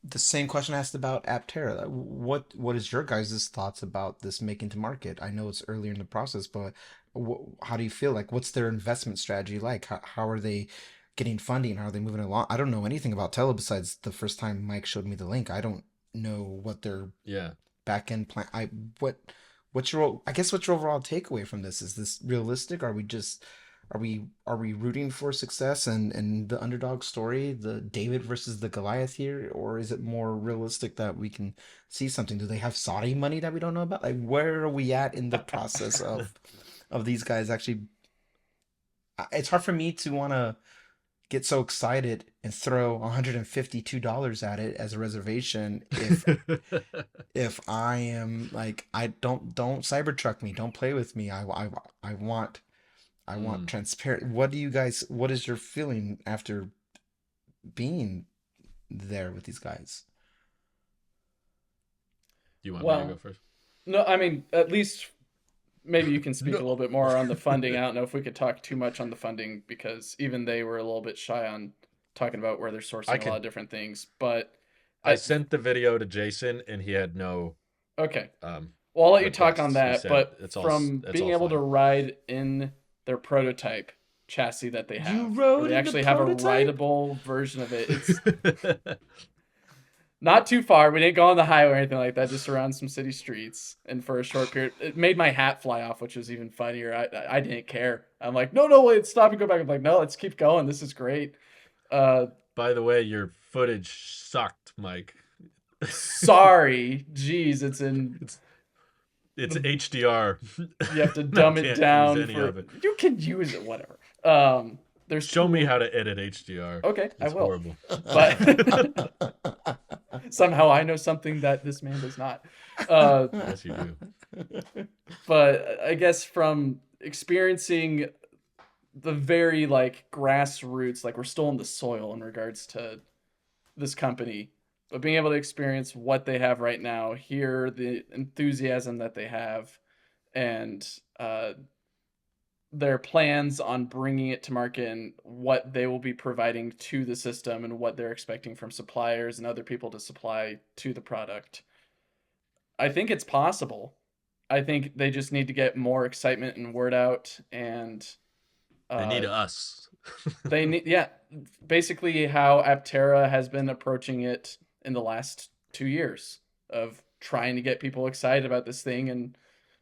the same question I asked about Aptera. What is your guys' thoughts about this making to market? I know it's earlier in the process, but how do you feel? Like, what's their investment strategy like? How are they getting funding? How are they moving along? I don't know anything about Telo besides the first time Mike showed me the link. I don't know what their yeah. back end plan. What what's your I guess what's your overall takeaway from this? Is this realistic? Are we rooting for success and the underdog story, the David versus the Goliath here, or is it more realistic that we can see something? Do they have Saudi money that we don't know about? Like, where are we at in the process of these guys actually? It's hard for me to want to get so excited and throw $152 at it as a reservation if I am like I don't Cybertruck me, don't play with me. I want Mm. transparent. What do you guys? What is your feeling after being there with these guys? Do you want me to go Well, first? no, I mean, at least maybe you can speak a No. little bit more on the funding. I don't know if we could talk too much on the funding because even they were a little bit shy on talking about where they're I sourcing a lot could. of different things. But I at, sent the video to Jason, and he had no okay, um, well, I'll let you talk on requests. He that. said But it's all from it's being all able to fine. ride in their prototype chassis that they You have, where rode they in the actually have a prototype? rideable version of it, it's not too far. We didn't go on the highway or anything like that, just around some city streets. And for a short period, it made my hat fly off, which was even funnier. I didn't care. I'm like, no, no, wait, stop and go back. I'm like, no, let's keep going. This is great. Uh, By the way, your footage sucked, Mike. sorry, geez, it's in it's it's the. HDR. You have to I dumb it can't use down any for. of it. You can use it, whatever. There's Show me tools. how to edit HDR. Okay, I It's will. horrible. But somehow I know something that this man does not. Uh, Yes, you do. but I guess from experiencing the very like grassroots, like we're still in the soil in regards to this company, but being able to experience what they have right now, hear the enthusiasm that they have, and their plans on bringing it to market and what they will be providing to the system and what they're expecting from suppliers and other people to supply to the product. I think it's possible. I think they just need to get more excitement and word out and They need uh, us. they need, yeah, basically how Aptera has been approaching it in the last 2 years of trying to get people excited about this thing. And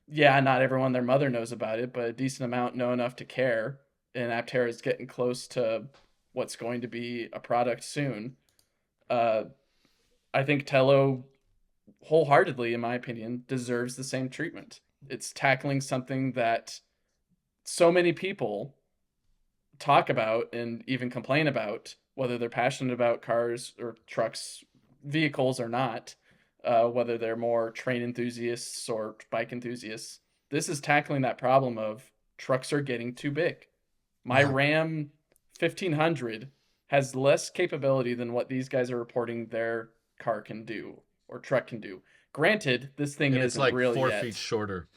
yeah, not everyone their mother knows about it, but a decent amount know enough to care. And Aptera is getting close to what's going to be a product soon. Uh, I think Tello, wholeheartedly, in my opinion, deserves the same treatment. It's tackling something that so many people talk about and even complain about, whether they're passionate about cars or trucks, vehicles or not, whether they're more train enthusiasts or bike enthusiasts. This is tackling that problem of trucks are getting too big. My Yeah. Ram 1500 has less capability than what these guys are reporting their car can do or truck can do. Granted, this thing And it's isn't like real 4 feet yet. shorter.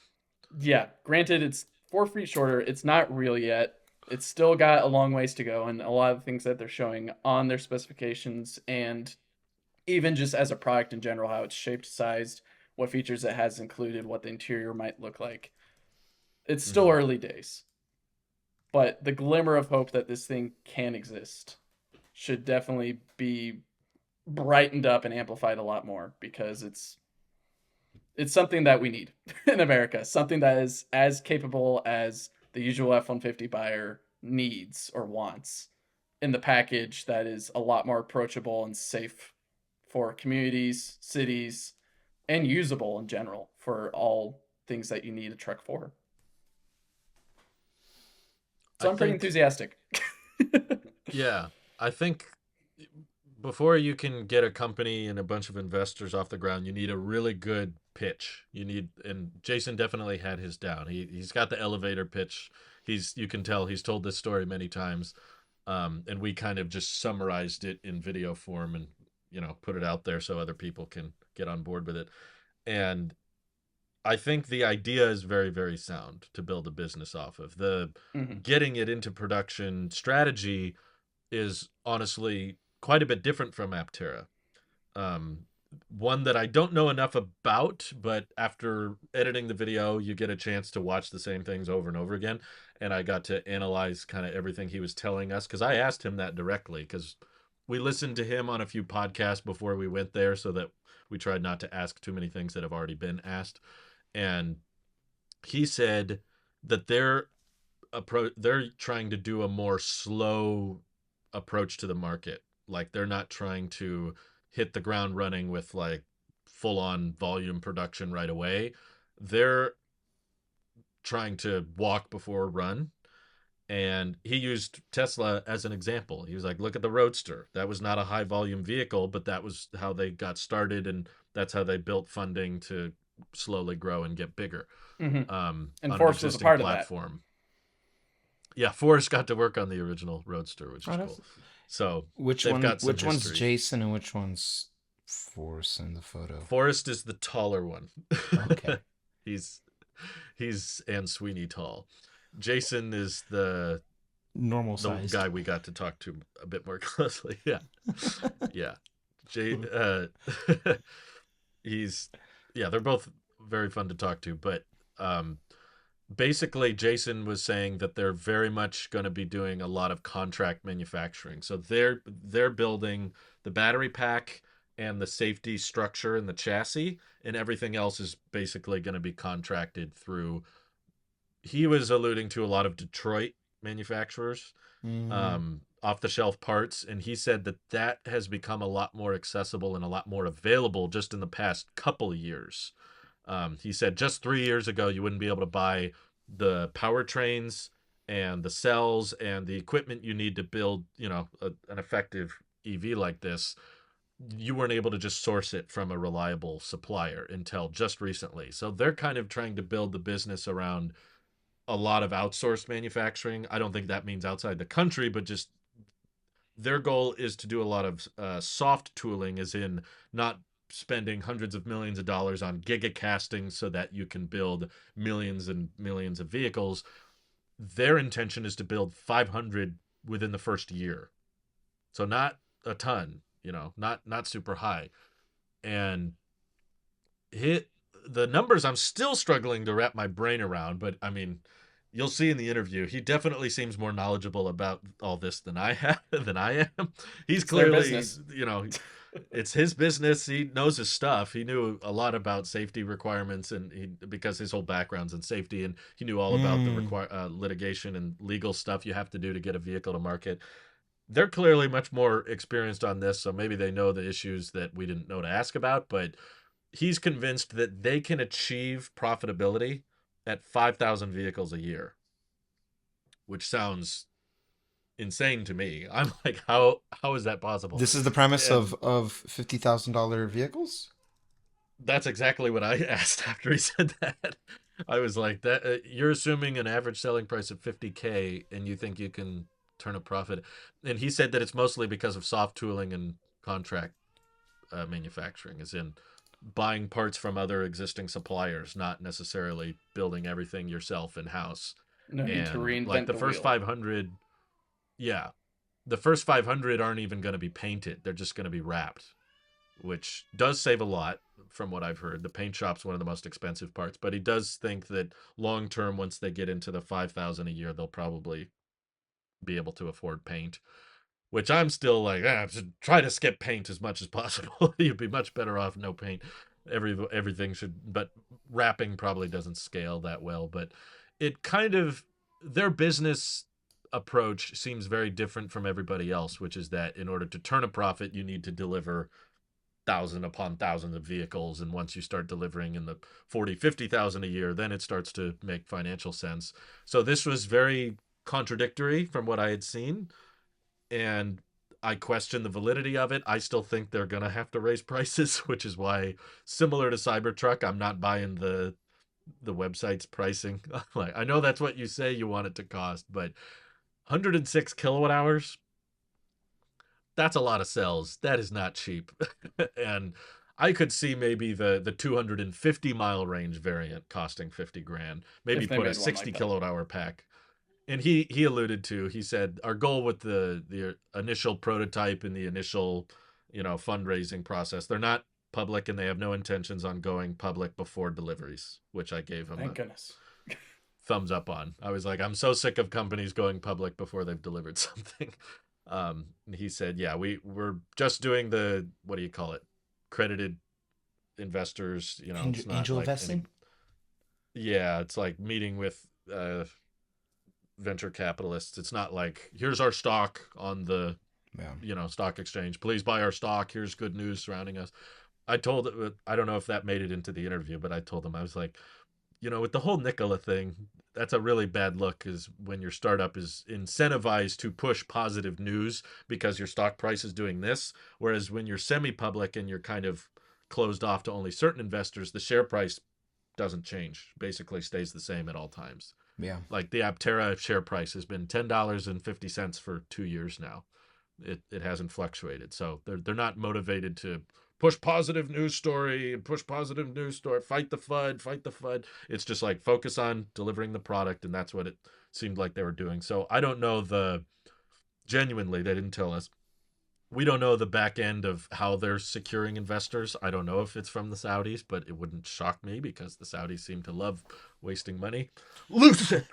Yeah, granted, it's 4 feet shorter. It's not real yet. It's still got a long ways to go, and a lot of things that they're showing on their specifications, and even just as a product in general, how it's shaped, sized, what features it has included, what the interior might look like. It's still Hmm. early days, but the glimmer of hope that this thing can exist should definitely be brightened up and amplified a lot more because it's something that we need in America, something that is as capable as the usual F-150 buyer needs or wants in the package that is a lot more approachable and safe for communities, cities, and usable in general for all things that you need a truck for. I So I'm pretty think, enthusiastic. yeah, I think before you can get a company and a bunch of investors off the ground, you need a really good pitch. And Jason definitely had his down. He's got the elevator pitch. You can tell he's told this story many times. And we kind of just summarized it in video form and put it out there so other people can get on board with it. And I think the idea is very, very sound to build a business off of. The Mhm. getting it into production strategy is honestly quite a bit different from Aptera. Um, One that I don't know enough about, but after editing the video, you get a chance to watch the same things over and over again. And I got to analyze kind of everything he was telling us because I asked him that directly because we listened to him on a few podcasts before we went there so that we tried not to ask too many things that have already been asked. And he said that they're trying to do a more slow approach to the market. Like they're not trying to hit the ground running with like full on volume production right away. They're trying to walk before run. And he used Tesla as an example. He was like, look at the Roadster. That was not a high volume vehicle, but that was how they got started. And that's how they built funding to slowly grow and get bigger Mhm. And on an Force was a existing part of that. platform. Yeah, Forrest got to work on the original Roadster, which Oh, is that's, cool. So which they've one? got some Which one's history. Jason and which one's Force in the photo? Forrest is the taller one. Okay, he's he's Anne Sweeney tall. Jason is the normal the sized. guy we got to talk to a bit more closely. Yeah, yeah. Jay, he's yeah. They're both very fun to talk to, but um, basically Jason was saying that they're very much going to be doing a lot of contract manufacturing. So they're building the battery pack and the safety structure and the chassis, and everything else is basically going to be contracted through. He was alluding to a lot of Detroit manufacturers, Mm. off the shelf parts, and he said that has become a lot more accessible and a lot more available just in the past couple of years. He said just 3 years ago, you wouldn't be able to buy the powertrains and the cells and the equipment you need to build, an effective EV like this. You weren't able to just source it from a reliable supplier until just recently. So they're kind of trying to build the business around a lot of outsourced manufacturing. I don't think that means outside the country, but just their goal is to do a lot of soft tooling, as in not spending hundreds of millions of dollars on giga casting so that you can build millions and millions of vehicles. Their intention is to build 500 within the first year, so not a ton, not super high. And hit the numbers I'm still struggling to wrap my brain around, but I mean, you'll see in the interview, he definitely seems more knowledgeable about all this than I am. He's It's their clearly, business. it's his business. He knows his stuff. He knew a lot about safety requirements, and because his whole background's in safety, and he knew all about the Mm. litigation and legal stuff you have to do to get a vehicle to market. They're clearly much more experienced on this, so maybe they know the issues that we didn't know to ask about, but he's convinced that they can achieve profitability at 5,000 vehicles a year, which sounds insane to me. I'm like, how is that possible? This is the premise And of $50,000 vehicles. that's exactly what I asked after he said that. I was like, that you're assuming an average selling price of 50K and you think you can turn a profit. And he said that it's mostly because of soft tooling and contract manufacturing, as in buying parts from other existing suppliers, not necessarily building everything yourself in house. No need to And like reinvent the the first wheel. 500, yeah, the first 500 aren't even going to be painted. They're just going to be wrapped, which does save a lot from what I've heard. The paint shop's one of the most expensive parts, but he does think that long term, once they get into the 5,000 a year, they'll probably be able to afford paint, which I'm still like, try to skip paint as much as possible. You'd be much better off no paint. Everything should, but wrapping probably doesn't scale that well. But it kind of their business approach seems very different from everybody else, which is that in order to turn a profit, you need to deliver thousand upon thousands of vehicles, and once you start delivering in the 40-50,000 a year, then it starts to make financial sense. So this was very contradictory from what I had seen, and I question the validity of it. I still think they're gonna have to raise prices, which is why, similar to Cybertruck, I'm not buying the website's pricing. Like, I know that's what you say you want it to cost, but 106 kilowatt hours, that's a lot of cells. That is not cheap. And I could see maybe the 250-mile range variant costing 50 grand. Maybe If they put a made one 60 like that. kilowatt hour pack. And he alluded to, he said our goal with the initial prototype and the initial, fundraising process, they're not public and they have no intentions on going public before deliveries, which I gave him Thank a goodness. thumbs up on. I was like, I'm so sick of companies going public before they've delivered something. He said, yeah, we're just doing the, what do you call it? Credited investors. Angel, It's not angel like any, investing. yeah, it's like meeting with venture capitalists. It's not like, here's our stock on the, Yeah. stock exchange. Please buy our stock. Here's good news surrounding us. I don't know if that made it into the interview, but I told him, I was like, with the whole Nikola thing, that's a really bad look, is when your startup is incentivized to push positive news because your stock price is doing this. Whereas when you're semi public and you're kind of closed off to only certain investors, the share price doesn't change, basically stays the same at all times. Yeah. Like the Aptera share price has been $10.50 for 2 years now. It hasn't fluctuated. So they're not motivated to push positive news story, fight the FUD, fight the FUD. It's just like focus on delivering the product, and that's what it seemed like they were doing. So I don't know genuinely, they didn't tell us. We don't know the back end of how they're securing investors. I don't know if it's from the Saudis, but it wouldn't shock me because the Saudis seem to love wasting money. Lose it.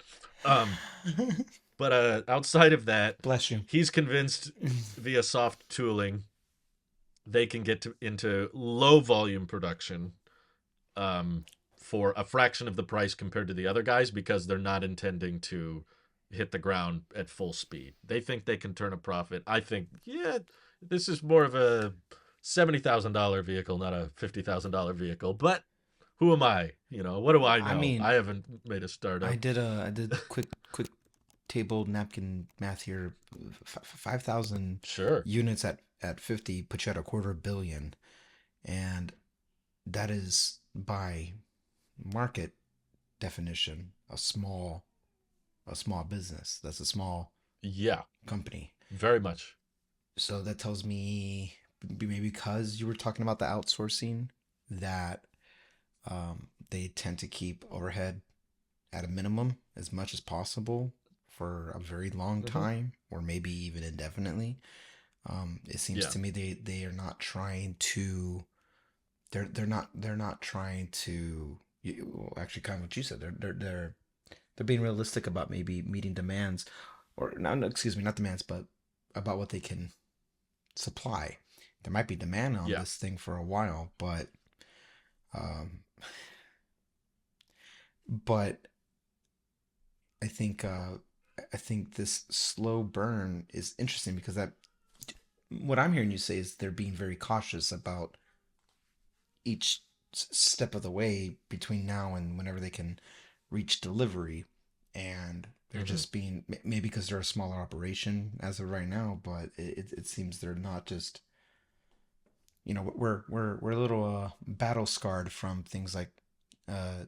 But outside of that, Bless you. he's convinced via soft tooling they can get into low volume production for a fraction of the price compared to the other guys because they're not intending to hit the ground at full speed. They think they can turn a profit. I think, yeah, this is more of a $70,000 vehicle, not a $50,000 vehicle. But who am I? What do I I know? mean, I haven't made a I startup. did quick table napkin math here. 5,000 Sure. units at 50 put you at $250 million, and that is by market definition a small business. That's a small Yeah, company. very much. So that tells me maybe because you were talking about the outsourcing that they tend to keep overhead at a minimum as much as possible for a very long Hmm. time, or maybe even indefinitely. It seems Yeah. to me they are not trying to. They're not trying to. Well, actually, kind of what you said. They're being realistic about maybe meeting demands, or not. Excuse me, not demands, but about what they can supply. There might be demand on Yeah. this thing for a while, um, but I think this slow burn is interesting because that what I'm hearing you say is they're being very cautious about each step of the way between now and whenever they can reach delivery, and they're Hmm. just being maybe because they're a smaller operation as of right now, but it seems they're not just we're a little battle scarred from things like uh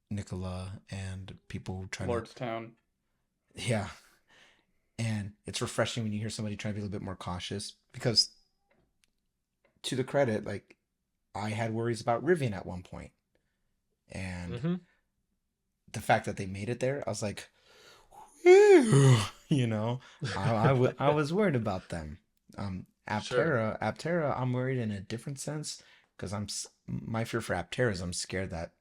Nicola and people trying to, Lordstown. yeah. And it's refreshing when you hear somebody trying to be a little bit more cautious because, to the credit, like I had worries about Rivian at one point, and Hmm. the fact that they made it there, I was like, whew, I was worried about them. Sure. Aptera, I'm worried in a different sense because my fear for Aptera is I'm scared that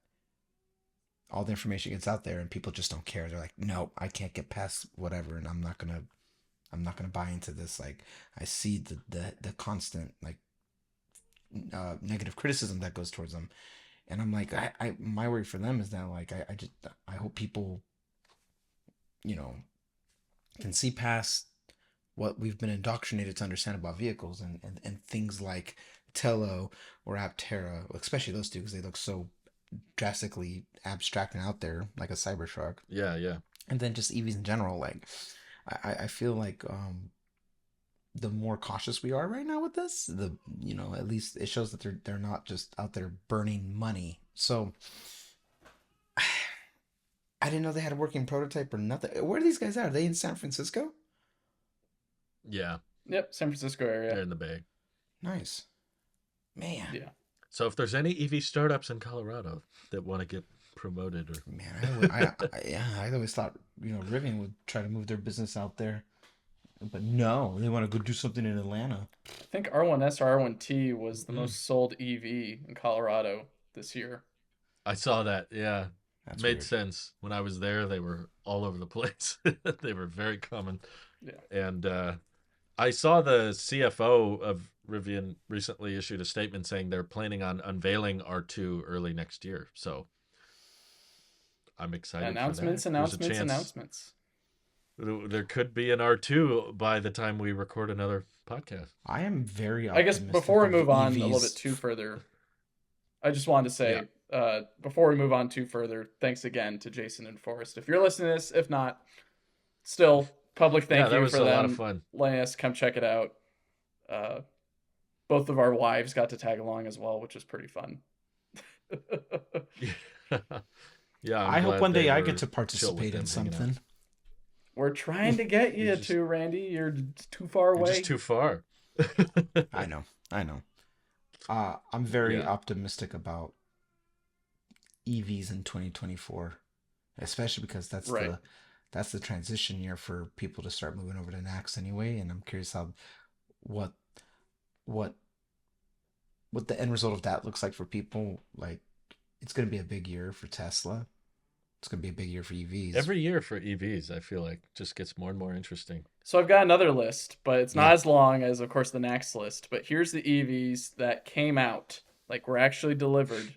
all the information gets out there and people just don't care. They're like, no, I can't get past whatever, and I'm not gonna buy into this. Like I see the constant like negative criticism that goes towards them, and I'm like, I my worry for them is that like I hope people you know can see past what we've been indoctrinated to understand about vehicles and things like Telo or Aptera, especially those two because they look so drastically abstract and out there like a Cybertruck, Yeah. Yeah. and then just EVs in general. Like I feel like the more cautious we are right now with this, at least it shows that they're not just out there burning money. So I didn't know they had a working prototype or nothing. Where are these guys at? Are they in San Francisco? Yeah, Yep, San Francisco area. they're in the Bay. Nice. Man. Yeah. So if there's any EV startups in Colorado that want to get promoted, or Man, I always thought, Rivian would try to move their business out there. But no, they want to go do something in Atlanta. I think R1S or R1T was the Mm. most sold EV in Colorado this year. I saw that. Yeah, That's made weird. sense. When I was there, they were all over the place. They were very common. Yeah. And I saw the CFO of Rivian recently issued a statement saying they're planning on unveiling R2 early next year. So I'm excited Announcements, for that. There's a announcements, chance announcements. there could be an R2 by the time we record another podcast. I am very I guess optimistic before we of move on a EVs. little bit too further, I just wanted to say, before we move on too further, thanks again to Jason and Forrest. If you're listening to this, if not, still public thank Yeah, that you was for a lot them of fun. letting us come check it out. Both of our wives got to tag along as well, which was pretty fun. Yeah, I hope glad one they day I were get to chill with participate in them hanging out. something. We're trying to get you just- to, Randy. You're too far You're away. just too far. I know. I'm very Yeah. optimistic about EVs in 2024, especially because Right. that's the transition year for people to start moving over to NACS anyway. And I'm curious what what the end result of that looks like for people. Like, it's going to be a big year for Tesla. It's going to be a big year for EVs. Every year for EVs, I feel like just gets more and more interesting. So I've got another list, but it's not Yeah. as long as, of course, the next list. But here's the EVs that came out, like were actually delivered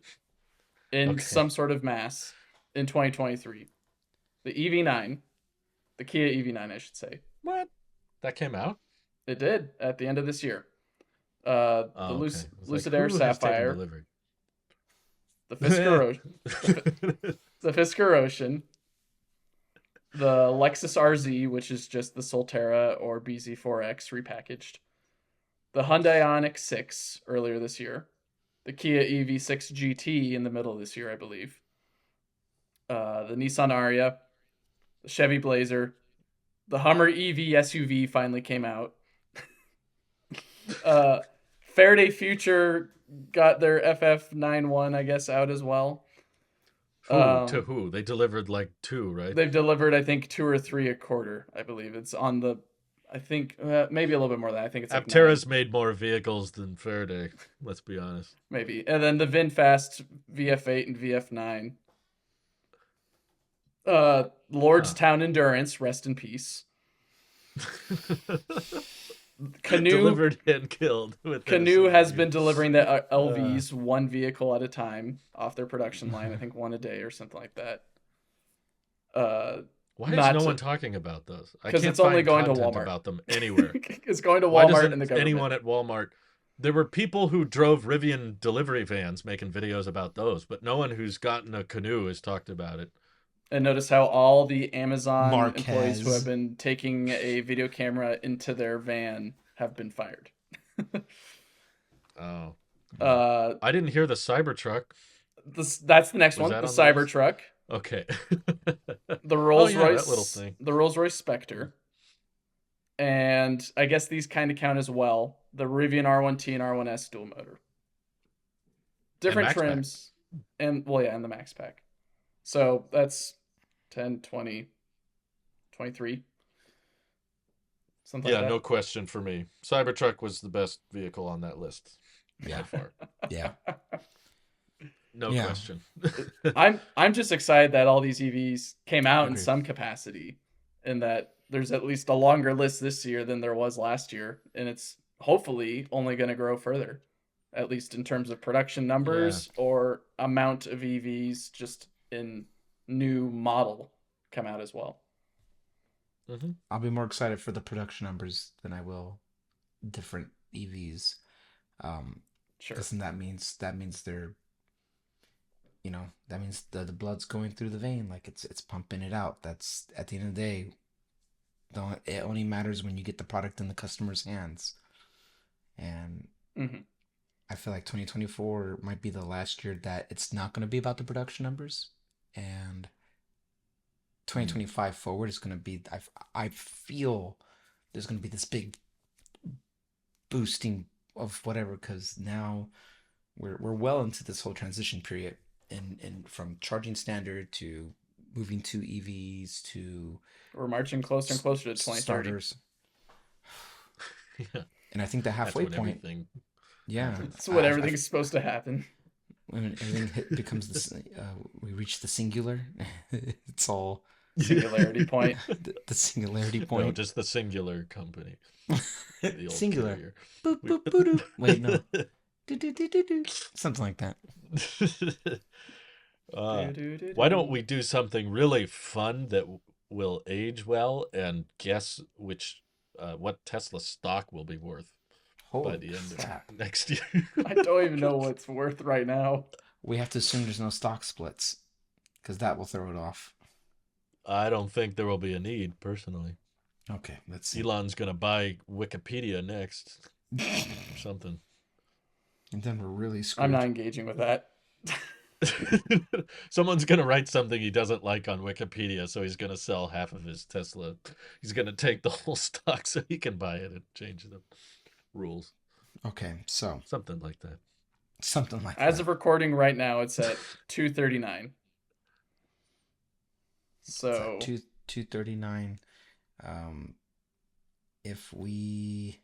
in Okay. some sort of mass in 2023. The EV9, the Kia EV9, I should say. What? That came out? It did at the end of this year. The Oh, okay. I was Lucid like, Air who has taken Sapphire, delivery? the Fisker Ocean, the Lexus RZ, which is just the Solterra or BZ4X repackaged, the Hyundai Ioniq 6 earlier this year, the Kia EV6 GT in the middle of this year, I believe, the Nissan Ariya, the Chevy Blazer, the Hummer EV SUV finally came out. Faraday Future got their FF91, I guess, out as well. To who? They delivered like 2, right? They've delivered, I think, 2 or 3 a quarter. I believe it's on the. I think maybe a little bit more than that. I think it's like Aptera's made more vehicles than Faraday. Let's be honest. 9, maybe, and then the VinFast VF8 and VF9. Lordstown Endurance, rest in peace. Canoe Delivered and killed. Canoe has been delivering the LVs one vehicle at a time off their production line. I think one a day or something like that. Why is not no to- one talking about those? I 'Cause can't it's only find going to content Walmart. about them anywhere. It's going to Why Walmart doesn't and the government. anyone at Walmart? There were people who drove Rivian delivery vans making videos about those, but no one who's gotten a Canoe has talked about it. And notice how all the Amazon employees who Marquez. have been taking a video camera into their van have been fired. Oh, Uh, I didn't hear the Cybertruck. that's the next Was one. that The on the list? Cybertruck, Okay. the Rolls yeah, Royce, that little thing. the Rolls Royce Spectre, and I guess these kind of count as well. The Rivian R1T and R1S dual motor, different Max Pack. trims, and and the Max Pack. So that's 10, 20, 23. Something Yeah, like that. no question for me. Cybertruck was the best vehicle on that list by Yeah. far. Yeah. No Yeah. question. I'm just excited that all these EVs came out in Agreed. some capacity, and that there's at least a longer list this year than there was last year, and it's hopefully only going to grow further, at least in terms of production numbers or amount of EVs just in new model come out as well. Hmm. I'll be more excited for the production numbers than I will different EVs. Sure. Listen, that means they're, that means the blood's going through the vein, like it's pumping it out. That's, at the end of the day, It only matters when you get the product in the customer's hands. And Hmm. I feel like 2024 might be the last year that it's not going to be about the production numbers. And Hmm. 2025 forward is going to be, I feel there's going to be this big boosting of whatever, because now we're well into this whole transition period, and from charging standard to moving to EVs to We're marching closer and closer to 2030. starters. Yeah, And I think the that's halfway when point, everything yeah, happens. It's what everything's supposed to happen. when everything becomes this, we reach the singular. It's all Singularity point. the singularity No, point. just the singular company, the old Singular. carrier. Boop boop boo doo. Wait, no. Do do do do do. Something like that. uh, Do, do, do, why don't do. we do something really fun that will age well and guess what Tesla stock will be worth by Holy the end crap. of next year? I don't even know what's worth right now. We have to assume there's no stock splits, because that will throw it off. I don't think there will be a need, personally. Okay, let's see. Elon's gonna buy Wikipedia next, or something. And then we're really I'm screwed. not engaging with that. Someone's gonna write something he doesn't like on Wikipedia, so he's gonna sell half of his Tesla. He's gonna take the whole stock so he can buy it and change the rules. Okay, so Something like that. something like As that. of recording right now, it's at 239. It's at So 239. Um, if we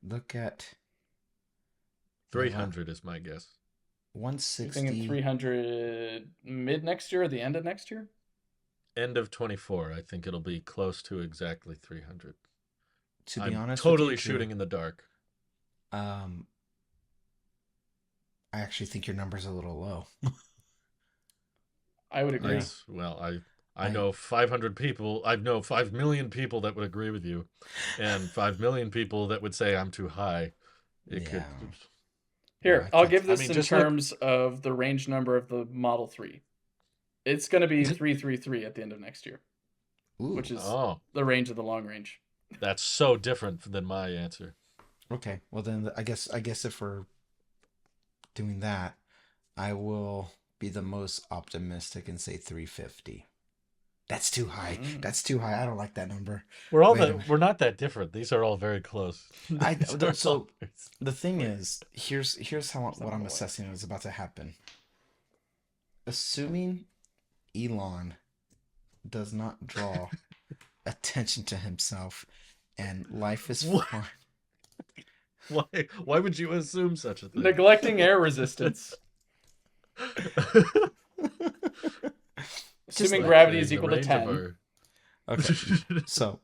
look at the 300 is my guess. you're thinking 160, 300 mid next year or the end of next year? End of 24, I think it'll be close to exactly 300. to be I'm honest totally with you, shooting in the dark. Drew, I actually think your number's a little low. I would agree. Yeah. Nice. Well, I I- know 500 people. I know 5 million people that would agree with you, and 5 million people that would say I'm too high. It could. Yeah. Here, I I'll can't- give I this mean, in just look. terms of the range number of the Model 3. It's going to be 333 at the end of next year, Ooh, which is Oh, the range of the long range. that's so different than my answer. okay. Well then, I guess if we're doing that, I will be the most optimistic and say 350. That's too high. Mm. That's too high. I don't like that number. We're Wait a minute. we're not that different. These are all very close. So the thing is, here's how what I'm assessing is about to happen. Assuming Elon does not draw attention to himself and life is What? fine. Why would you assume such a thing? Neglecting air resistance. Assuming like gravity is The equal to range of 10. Okay. So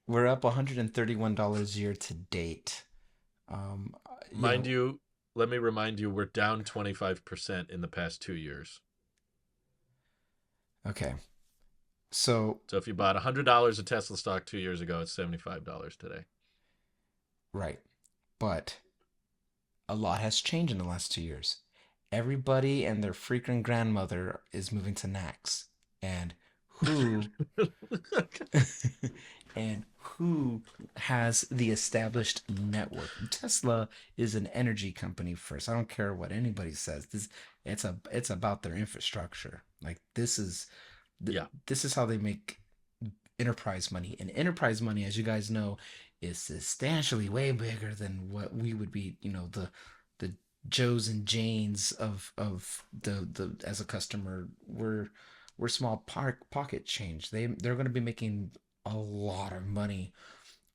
we're up $131 year to date. Mind you, let me remind you, we're down 25% in the past 2 years. Okay. So So if you bought $100 of Tesla stock 2 years ago, it's $75 today. right. But a lot has changed in the last 2 years. Everybody and their freaking grandmother is moving to NACS. And who and who has the established network? Tesla is an energy company first. I don't care what anybody says. It's about their infrastructure. Like this is Yeah. this is how they make enterprise money. And enterprise money, as you guys know, is substantially way bigger than what we would be, the Joes and Janes of the as a customer. We're small pocket change. They're going to be making a lot of money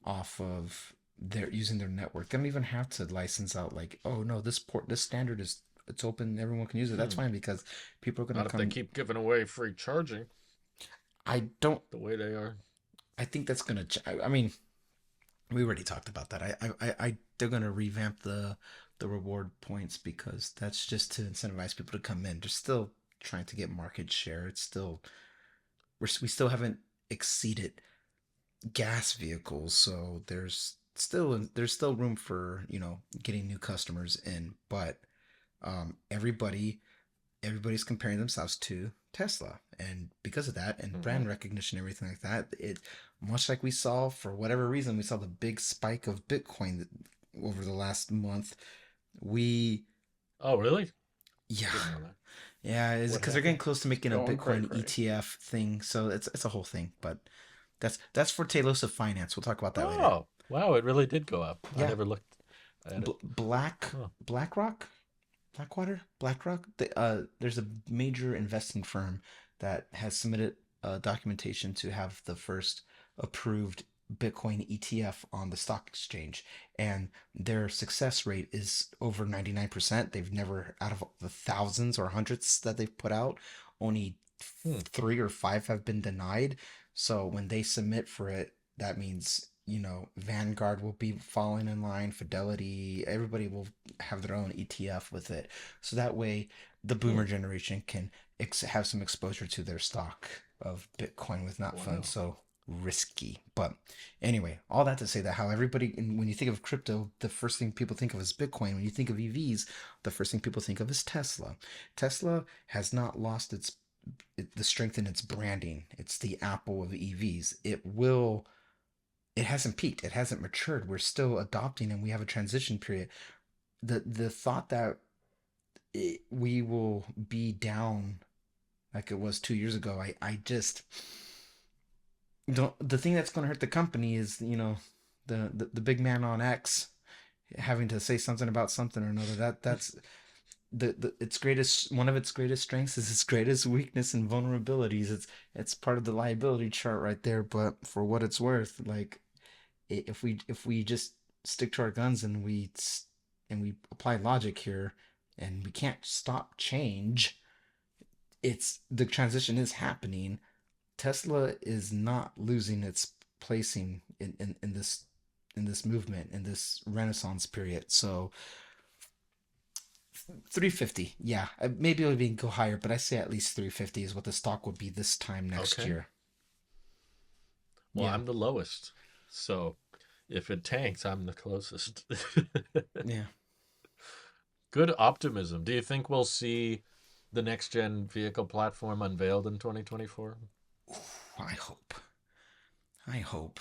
off of their using their network. They don't even have to license out like, oh no, this standard it's open, everyone can use it. That's fine because people are going Not to if come. they keep giving away free charging I don't. the way they are. I think that's going to. I mean, we already talked about that. They're going to revamp the reward points because that's just to incentivize people to come in. They're still trying to get market share. It's still we still haven't exceeded gas vehicles, so there's still room for getting new customers in. But everybody everybody's comparing themselves to Tesla, and because of that, and Hmm. brand recognition, everything like that, it much like we saw for whatever reason, we saw the big spike of Bitcoin over the last month. We Oh, really? Yeah, Didn't know that. yeah, is What because they're getting happened? close to making a Going cray Bitcoin cray. ETF thing, so it's a whole thing. But that's for Talos of Finance. We'll talk about that later. Oh, wow! It really did go up. I Yeah, never looked at it. Huh. BlackRock, Blackwater, BlackRock. There's a major investing firm that has submitted documentation to have the first approved Bitcoin ETF on the stock exchange, and their success rate is over 99%. They've never, out of the thousands or hundreds that they've put out, only Hmm. 3 or 5 have been denied. So when they submit for it, that means, Vanguard will be falling in line, Fidelity, everybody will have their own ETF with it. So that way, the Hmm. boomer generation can have some exposure to their stock of Bitcoin with not feeling Wow. so risky. But anyway, all that to say that how everybody, when you think of crypto, the first thing people think of is Bitcoin. When you think of EVs, the first thing people think of is Tesla. Tesla has not lost the strength in its branding. It's the Apple of EVs. It hasn't peaked. It hasn't matured. We're still adopting, and we have a transition period. The thought that we will be down like it was 2 years ago, I just don't. The thing that's going to hurt the company is, the big man on X having to say something about something or another. That's the its greatest, one of its greatest strengths is its greatest weakness and vulnerabilities. It's part of the liability chart right there. But for what it's worth, like, if we just stick to our guns, and we apply logic here, and we can't stop change, it's the transition is happening. Tesla is not losing its placing in this movement, in this renaissance period. So 350, yeah. Maybe it'll even go higher, but I say at least 350 is what the stock will be this time next Okay. year. Well, Yeah, I'm the lowest, so if it tanks, I'm the closest. yeah. Good optimism. Do you think we'll see the next gen vehicle platform unveiled in 2024? Ooh, I hope. I hope.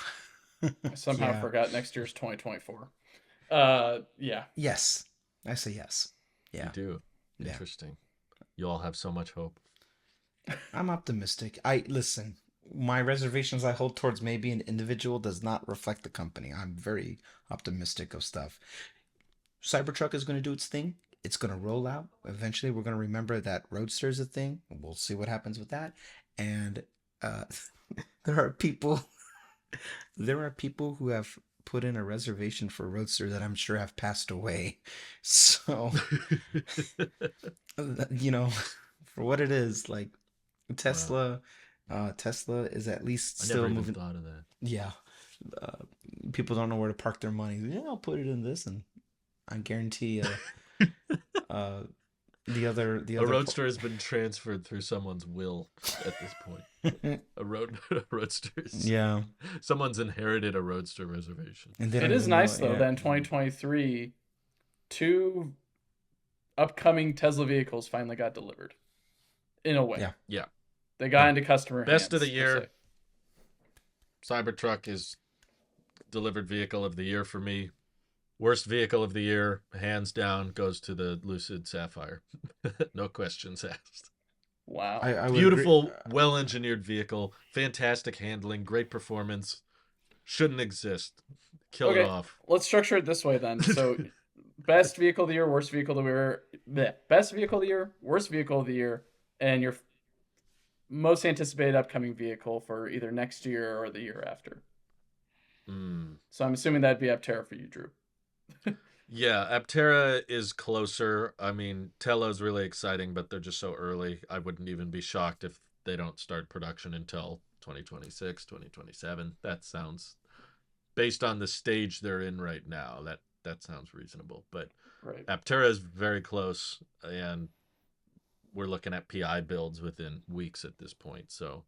I somehow Yeah. forgot next year's 2024. Yeah. Yes. I say yes. You Yeah. do. Yeah. Interesting. You all have so much hope. I'm optimistic. I listen. My reservations I hold towards maybe an individual does not reflect the company. I'm very optimistic of stuff. Cybertruck is going to do its thing. It's going to roll out. Eventually, we're going to remember that Roadster is a thing. We'll see what happens with that. And uh, there are people. There are people who have put in a reservation for Roadster that I'm sure have passed away. So, you know, for what it is, like Wow. Tesla, Tesla is at least I never still even moving. thought of that. Yeah, uh, people don't know where to park their money. Yeah, I'll put it in this, and I guarantee, uh, the A other roadster has been transferred through someone's will at this point. A roadster is yeah, someone's inherited a roadster reservation. and they It don't is even know nice it. though Yeah, that in 2023, two upcoming Tesla vehicles finally got delivered. In a way, yeah, Yeah. they got yeah. into customer Best of the hands. We'll say. year, Cybertruck is delivered vehicle of the year for me. Worst vehicle of the year, hands down, goes to the Lucid Sapphire. No questions asked. Wow. I would agree. Beautiful, well engineered vehicle, fantastic handling, great performance. Shouldn't exist. Kill it Okay, off. let's structure it this way then. So, best vehicle of the year, worst vehicle of the year, best vehicle of the year, worst vehicle of the year, and your most anticipated upcoming vehicle for either next year or the year after. Mm. So I'm assuming that'd be Aptera for you, Drew. Yeah, Aptera is closer. I mean, Telo's really exciting, but they're just so early. I wouldn't even be shocked if they don't start production until 2026, 2027. That sounds, based on the stage they're in right now, that sounds reasonable. But Right. Aptera is very close, and we're looking at PI builds within weeks at this point. So,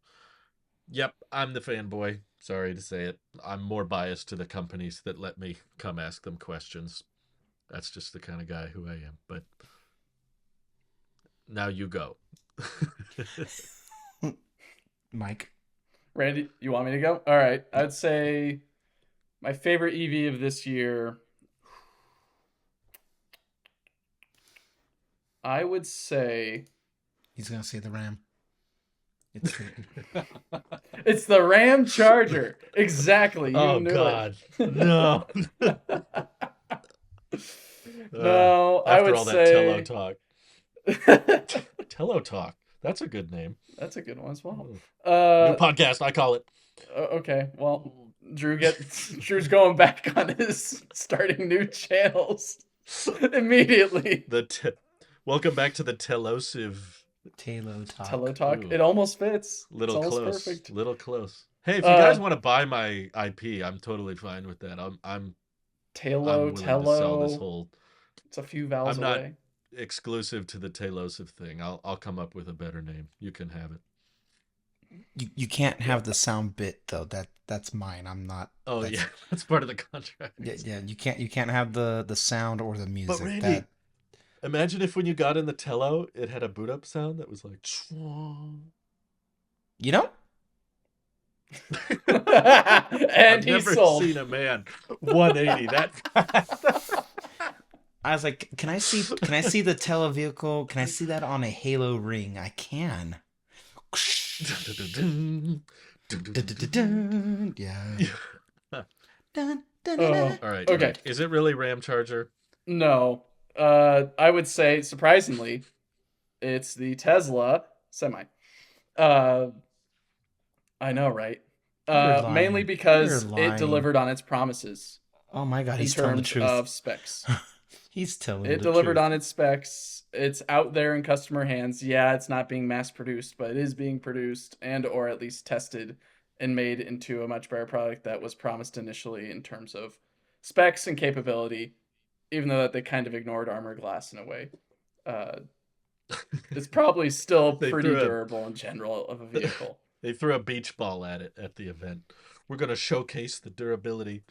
yep, I'm the fanboy. Sorry to say it. I'm more biased to the companies that let me come ask them questions. That's just the kind of guy who I am. But Now you go. Mike. Randy, you want me to go? All right. I'd say my favorite EV of this year, I would say He's gonna say the Ram. It's the, it's the Ram Charger. Exactly. You Oh knew God, no! it. No, I After would all that Telo say talk, Telo talk. That's a good name. that's a good one as well. New podcast, I call it. Okay. Well, Drew's going back on his starting new channels immediately. Welcome back to the Telosive. Telo talk. Telo talk. Ooh. It almost fits. Little it's almost close. perfect. Little close. Hey, if you guys want to buy my IP, I'm totally fine with that. I'm Telo, willing to sell this Telo. whole. It's a few vowels I'm not away. exclusive to the Telosive thing. I'll come up with a better name. You can have it. You can't have the sound bit though. That's mine. I'm not. Oh yeah, that's part of the contract. Yeah. You can't have the sound or the music. But Randy, imagine if when you got in the Telo, it had a boot up sound that was like. You know. And I've he's never sold. seen a man 180 that. I was like, can I see the Telo vehicle? Can I see that on a Halo ring? I can. Yeah. Oh, All right. okay. Right. Is it really Ram Charger? No. I would say surprisingly, it's the Tesla Semi. I know, right? Mainly because it delivered on its promises. Oh my God, he's in telling the terms truth. of specs. He's telling It the delivered truth. on its specs. It's out there in customer hands. Yeah, it's not being mass produced, but it is being produced and or at least tested and made into a much better product that was promised initially in terms of specs and capability, even though that they kind of ignored armor glass in a way. It's probably still They pretty threw a- durable in general of a vehicle. They threw a beach ball at it at the event. We're going to showcase the durability.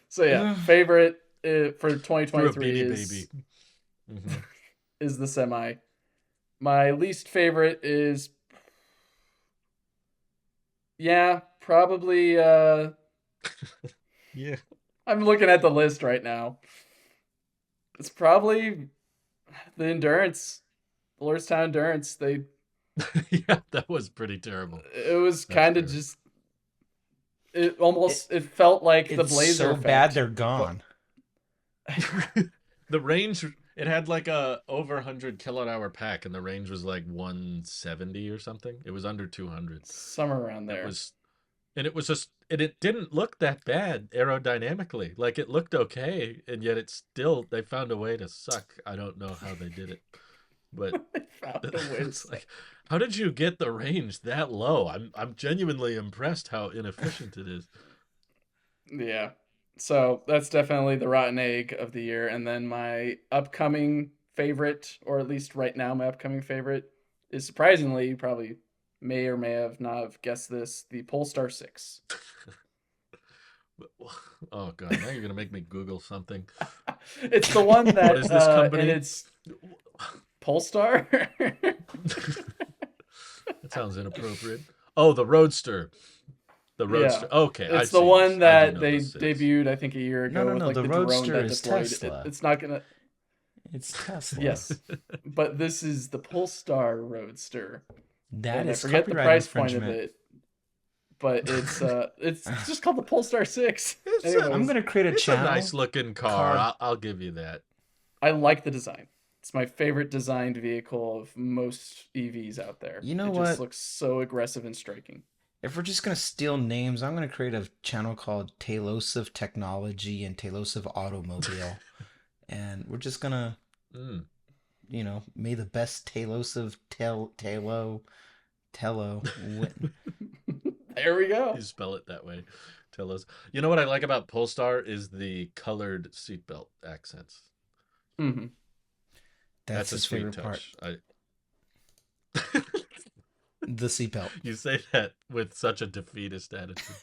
So yeah, favorite for Threw a 2023 beanie is baby. Mhm. is the Semi. My least favorite is probably Yeah. I'm looking at the list right now. It's probably the Endurance. The Lordstown Endurance. Yeah, that was pretty terrible. It was That's kind of fair. just it felt like the It's Blazer so effect. bad they're gone. The range, it had like a over 100 kilowatt hour pack, and the range was like 170 or something. It was under 200. Somewhere around there. It was just, and it didn't look that bad aerodynamically. Like it looked okay, and yet they found a way to suck. I don't know how they did it, but They found a way to it's suck. like, how did you get the range that low? I'm genuinely impressed how inefficient it is. Yeah. So that's definitely the rotten egg of the year. And then my upcoming favorite, or at least right now, my upcoming favorite is surprisingly, you probably may or may have not have guessed this, the Polestar 6. Oh god, now you're gonna make me Google something. It's the one that What is this company? and it's Polestar. That sounds inappropriate. Oh, the Roadster. The Roadster. Yeah. Okay, It's the one that they debuted, I think, a year ago. No, with like the the drone Roadster that is deployed. Tesla. It's not gonna. It's Tesla. Yes, but this is the Polestar Roadster. That And is I forget the copyright price point of infringement. it, but it's just called the Polestar 6. It's I'm gonna create a It's channel. a nice looking car. I'll give you that. I like the design. It's my favorite designed vehicle of most EVs out there. You know it what? just looks so aggressive and striking. If we're just gonna steal names, I'm gonna create a channel called Telosive Technology and Telosive Automobile, and we're just gonna, Mm. may the best Telosive Telo win. There we go. You spell it that way. Tell us. You know what I like about Polestar is the colored seatbelt accents. Mm-hmm. That's a his sweet favorite part. touch. The seatbelt. You say that with such a defeatist attitude.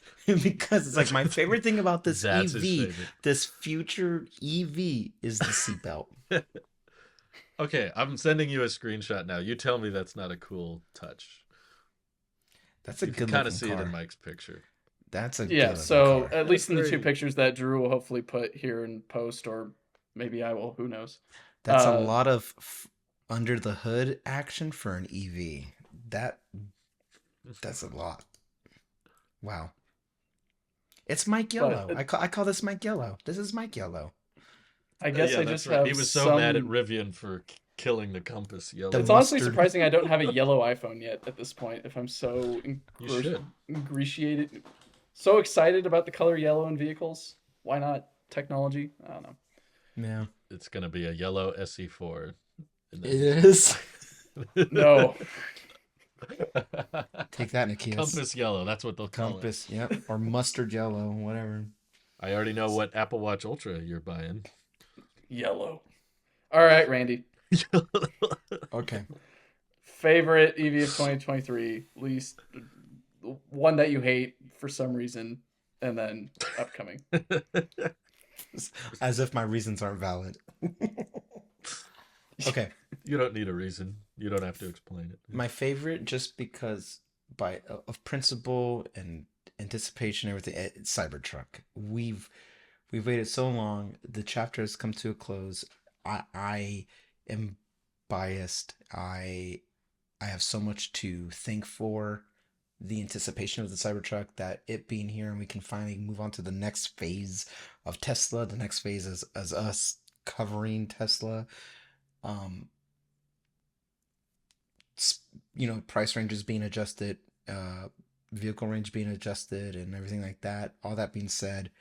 Because it's like my favorite thing about this That's his EV, favorite. this future EV, is the seatbelt. Okay, I'm sending you a screenshot now. You tell me that's not a cool touch. That's a You can good kind of looking see it in car. Mike's picture. That's a good Yeah, looking so car. at least in the two Great. pictures that Drew will hopefully put here in post, or maybe I will, who knows. That's a lot of under the hood action for an EV. That's a lot. Wow. It's Mike Yellow. But I call this Mike Yellow. This is Mike Yellow. I guess Yeah, I that's just right. He have was so mad at some. Rivian for killing the Compass yellow. The It's honestly mustard. surprising I don't have a yellow iPhone yet at this point. If I'm so You should. ingratiated, so excited about the color yellow in vehicles, why not technology? I don't know. Yeah. It's gonna be a yellow SE4. It is. No, Take that, Nikias. Compass yellow. That's what they'll call Compass, yep. Or mustard yellow, whatever. it. I already know what Apple Watch Ultra you're buying. yellow. All right, Randy. Okay. Favorite EV of 2023, least one that you hate for some reason, and then upcoming. As if my reasons aren't valid. Okay. You don't need a reason. You don't have to explain it. My favorite, just because of principle and anticipation and everything, it's Cybertruck. We've waited so long. The chapter has come to a close. I am biased. I have so much to thank for the anticipation of the Cybertruck, that it being here and we can finally move on to the next phase of Tesla. The next phase is as us covering Tesla. Price ranges being adjusted, vehicle range being adjusted, and everything like that. All that being said,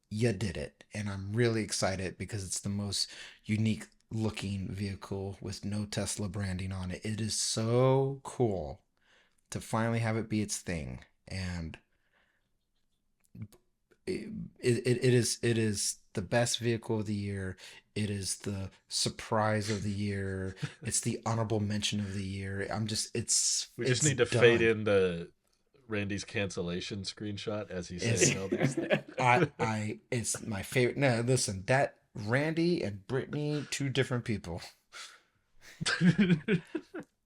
you did it, and I'm really excited because it's the most unique looking vehicle with no Tesla branding on it. It is so cool to finally have it be its thing, and it is the best vehicle of the year. It is the surprise of the year. It's the honorable mention of the year. We just need to fade in the Randy's cancellation screenshot as he's saying all these things. It's my favorite. No, listen, that Randy and Brittany, two different people.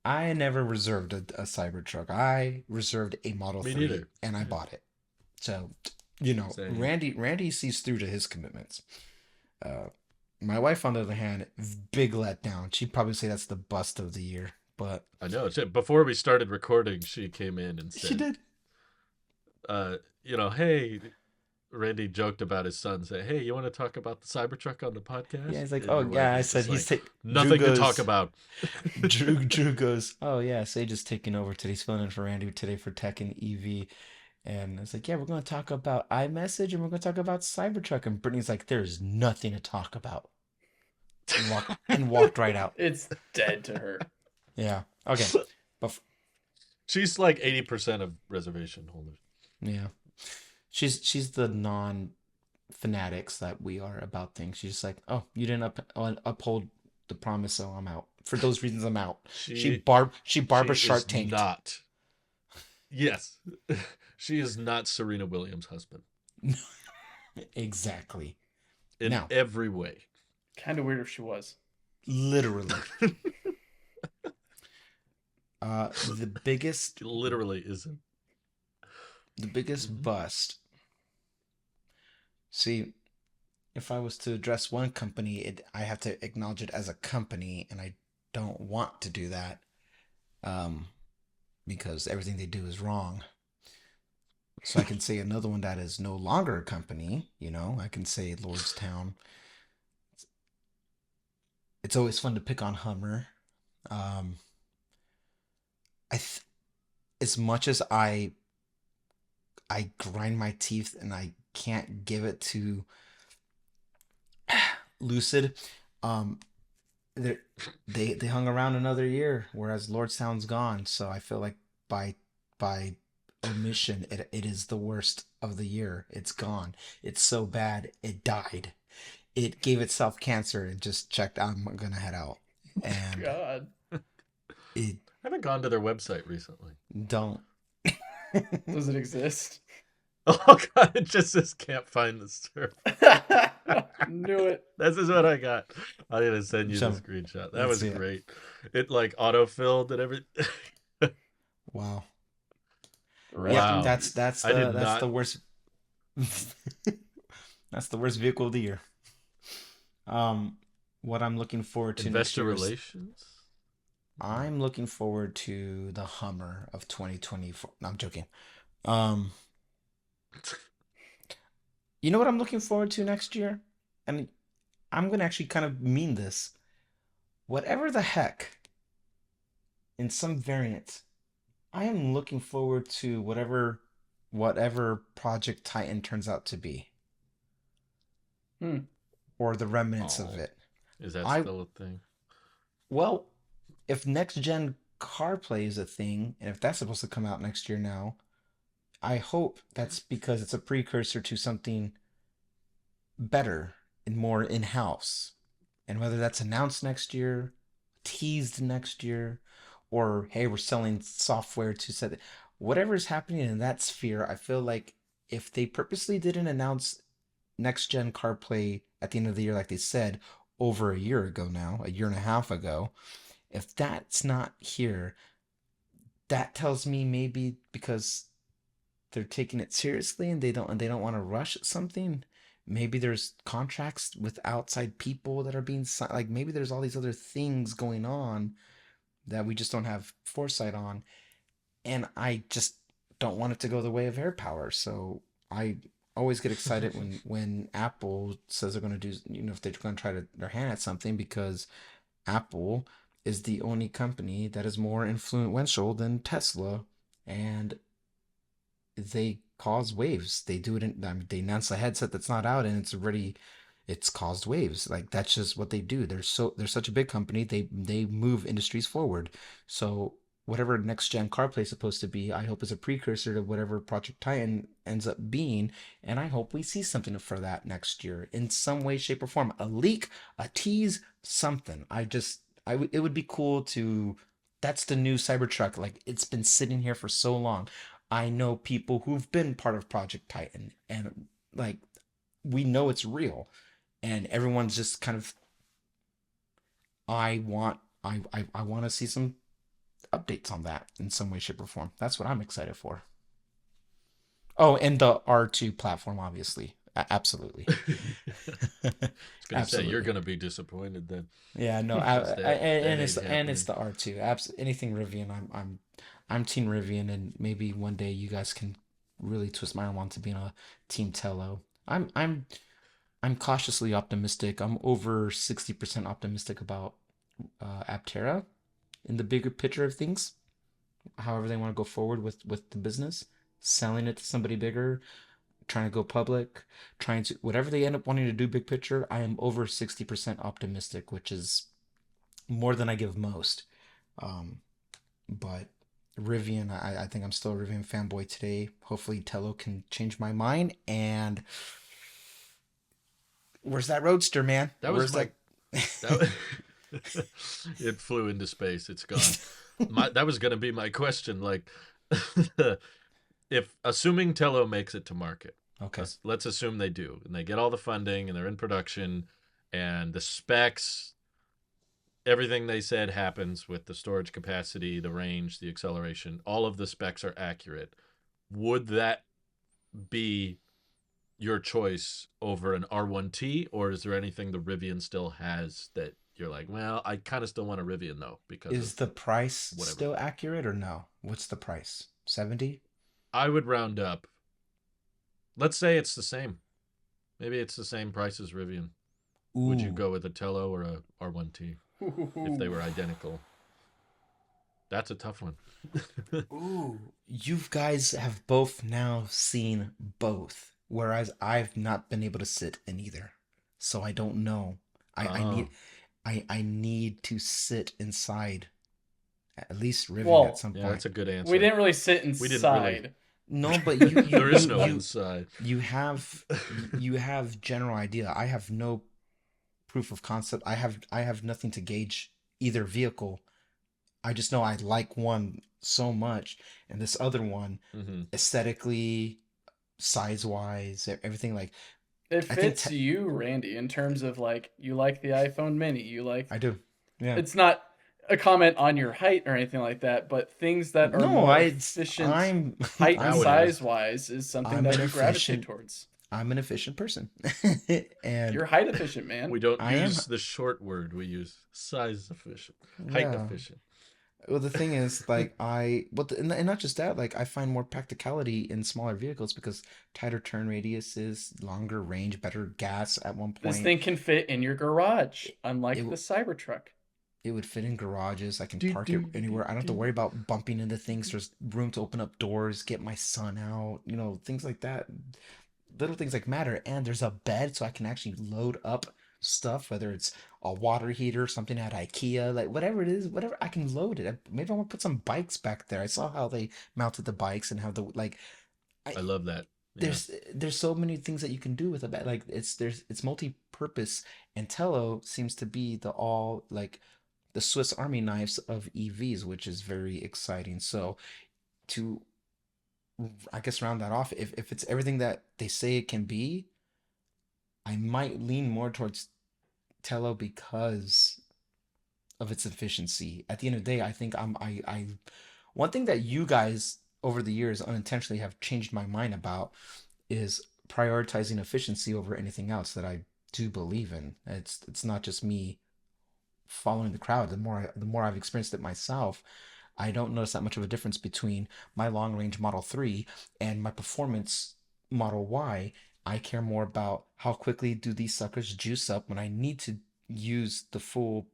I never reserved a Cybertruck. I reserved a Model Me 3 neither. and I bought it. So, Same. Randy sees through to his commitments. My wife, on the other hand, big letdown. She'd probably say that's the bust of the year, but I know. Before we started recording, she came in and said, she did. Hey, Randy joked about his son, saying, "Hey, you want to talk about the Cybertruck on the podcast?" Yeah, he's like, And oh your yeah, wife I was said just he's like, nothing to talk about. Drew goes, oh yeah, Sage is taking over today. He's filling in for Randy today for Tech and EV. And it's like, yeah, we're going to talk about iMessage and we're going to talk about Cybertruck. And Brittany's like, there's nothing to talk about. And walked right out. It's dead to her. Yeah. Okay. She's like 80% of reservation holders. Yeah. She's the non-fanatics that we are about things. She's just like, oh, you didn't uphold the promise, so I'm out. For those reasons, I'm out. She Barbara Shark tanked. Not. Yes. She is not Serena Williams' husband. Exactly. In Now, every way. Kind of weird if she was. literally. The biggest It literally isn't. bust. See, if I was to address one company, I have to acknowledge it as a company, and I don't want to do that, because everything they do is wrong. So I can say another one that is no longer a company. I can say Lordstown. It's always fun to pick on Hummer. As much as I grind my teeth and I can't give it to Lucid, they hung around another year, whereas Lordstown's gone. So I feel like by omission, it is the worst of the year. It's gone. It's so bad it died. It gave itself cancer and just checked, I'm gonna head out. And God. haven't gone to their website recently. Don't. Does it exist? Oh god, it just says can't find the surf. Knew it. This is what I got. I'm gonna send you the Jump. screenshot. That Let's was see it. great. It like auto-filled and everything. Wow. Yep, Wow. that's I did the that's not. the worst. That's the worst vehicle of the year. What I'm looking forward to next Investor year is relations? I'm looking forward to the Hummer of 2024. No, I'm joking. Um, you know what I'm looking forward to next year? And I'm gonna actually kind of mean this. Whatever the heck, in some variant, I am looking forward to whatever Project Titan turns out to be, Hmm. or the remnants of Oh, it. is that I still a thing? Well, if next gen CarPlay is a thing, and if that's supposed to come out next year now, I hope that's because it's a precursor to something better and more in-house. And whether that's announced next year, teased next year, or hey, we're selling software to set whatever is happening in that sphere, I feel like if they purposely didn't announce next gen CarPlay at the end of the year, like they said over a year ago now, a year and a half ago, if that's not here, that tells me maybe because they're taking it seriously and they don't want to rush something. Maybe there's contracts with outside people that are being signed. Like maybe there's all these other things going on that we just don't have foresight on. And I just don't want it to go the way of air power. So I always get excited when Apple says they're going to do, if they're going to try to their hand at something, because Apple is the only company that is more influential than Tesla, and they cause waves. They do it in, I mean, they announce a headset that's not out and it's caused waves. Like that's just what they do. They're such a big company. They move industries forward. So whatever next gen CarPlay is supposed to be, I hope is a precursor to whatever Project Titan ends up being, and I hope we see something for that next year in some way, shape, or form. A leak, a tease, something. It would be cool to. That's the new Cybertruck. Like it's been sitting here for so long. I know people who've been part of Project Titan, and like we know it's real, and everyone's just kind of. I want to see some updates on that in some way, shape, or form. That's what I'm excited for. Oh, and the R2 platform, obviously. Absolutely. I was gonna say you're Absolutely. gonna be disappointed then, Yeah, no, because that and ain't it's happening. the R2. Anything Rivian, I'm Team Rivian, and maybe one day you guys can really twist my arm onto being a Team Telo. I'm cautiously optimistic. I'm over 60% optimistic about Aptera in the bigger picture of things. However they want to go forward with the business, selling it to somebody bigger, trying to go public, trying to whatever they end up wanting to do big picture. I am over 60% optimistic, which is more than I give most. Um, but Rivian, I think I'm still a Rivian fanboy today. Hopefully Tello can change my mind. And where's that Roadster, man? That was Where's my that? that. It flew into space. It's gone. That was gonna be my question. Like, if assuming Tello makes it to market, Okay. let's assume they do, and they get all the funding, and they're in production, and the specs, everything they said happens with the storage capacity, the range, the acceleration, all of the specs are accurate. Would that be your choice over an R1T, or is there anything the Rivian still has that you're like, well, I kind of still want a Rivian though because Is of the price whatever? still accurate or no? What's the price? 70? I would round up. Let's say it's the same. Maybe it's the same price as Rivian. Would you Ooh. go with a Tello or a R1T if they were identical? That's a tough one. Ooh, you guys have both now seen both, whereas I've not been able to sit in either. So I don't know. I Oh, need I need to sit inside at least Rivian at Well, some yeah, point. that's a good we answer. didn't really sit We didn't really. inside. No, but you you There is you no you inside. you have general idea. I have no proof of concept. I have nothing to gauge either vehicle I just know I like one so much, and this other one, Hmm. aesthetically, size wise, everything like It I think fits you, Randy, in terms of like you like the iPhone Mini. You like I do. Yeah. it's not a comment on your height or anything like that, but things that are No, more I efficient I'm height and Now I'm it is. size wise is something I'm an that you gravitate efficient towards. I'm an efficient person. And You're height efficient, man. We don't I am use the short word. We use size efficient, height yeah. efficient. Well, the thing is, like, and not just that, like, I find more practicality in smaller vehicles because tighter turn radiuses, longer range, better gas at one This point. thing can fit in your garage, It, unlike the Cybertruck. it would fit in garages. I can Do, park it do, do, anywhere. I don't have to do. worry about bumping into things. There's room to open up doors, get my son out, things like that. Little things like matter. And there's a bed so I can actually load up stuff, whether it's a water heater, something at IKEA, like whatever it is, whatever I can load it. Maybe I want to put some bikes back there. I saw how they mounted the bikes and how the like I I love that. Yeah. there's so many things that you can do with a bed. Like it's multi-purpose, and Tello seems to be the Swiss Army knives of EVs, which is very exciting. So to I guess round that off, if it's everything that they say it can be, I might lean more towards Tello because of its efficiency. At the end of the day, I think I one thing that you guys over the years unintentionally have changed my mind about is prioritizing efficiency over anything else that I do believe in. It's not just me following the crowd. The more I've experienced it myself, I don't notice that much of a difference between my long range Model 3 and my performance Model Y. I care more about how quickly do these suckers juice up when I need to use the full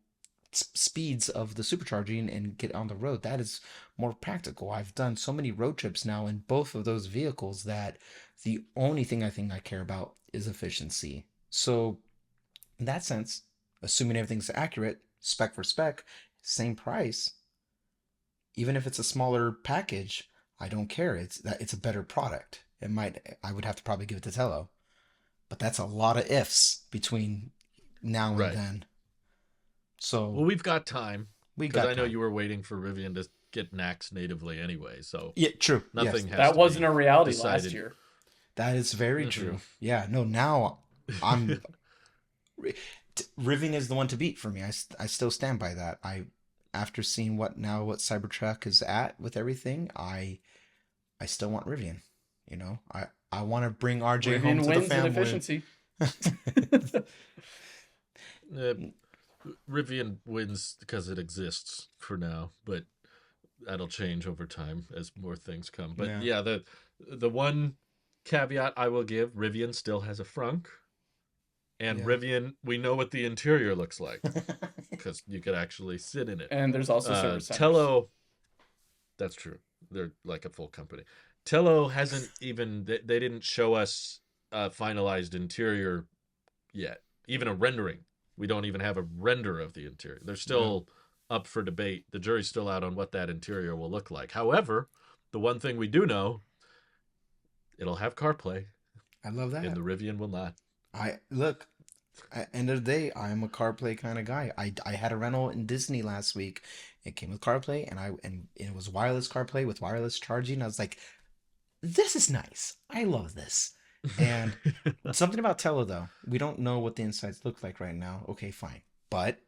speeds of the supercharging and get on the road. That is more practical. I've done so many road trips now in both of those vehicles that the only thing I care about is efficiency. So, in that sense, assuming everything's accurate, spec for spec, same price, even if it's a smaller package, I don't care. It's a better product. I would have to probably give it to Tello, but that's a lot of ifs between now and Right. then. Well, So we've got time we because got I know time. you were waiting for Rivian to get Nax natively anyway. So Yeah, true. Yes, nothing has That to wasn't be a reality last decided. year. that is very Hmm. true. Yeah, no, now I'm Rivian is the one to beat for me. I still stand by that. After seeing what Cybertruck is at with everything, I still want Rivian. I want to bring RJ home Rivian to the wins in family. efficiency. uh, Rivian wins because it exists for now, but that'll change over time as more things come. But Yeah. yeah, the one caveat I will give: Rivian still has a frunk, and Yeah. Rivian, we know what the interior looks like because you could actually sit in it. And there's also service centers. Tello, that's true. They're like a full company. Tello hasn't even they didn't show us a finalized interior yet, even a rendering. We don't even have a render of the interior. They're Yeah. still up for debate. The jury's still out on what that interior will look like. However, the one thing we do know, it'll have CarPlay, I love and that. the Rivian will not. I look. At end of the day, I'm a CarPlay kind of guy. I had a rental in Disney last week. It came with CarPlay, and it was wireless CarPlay with wireless charging. I was like, this is nice. I love this. And something about Tello though. We don't know what the insides look like right now. Okay, fine. But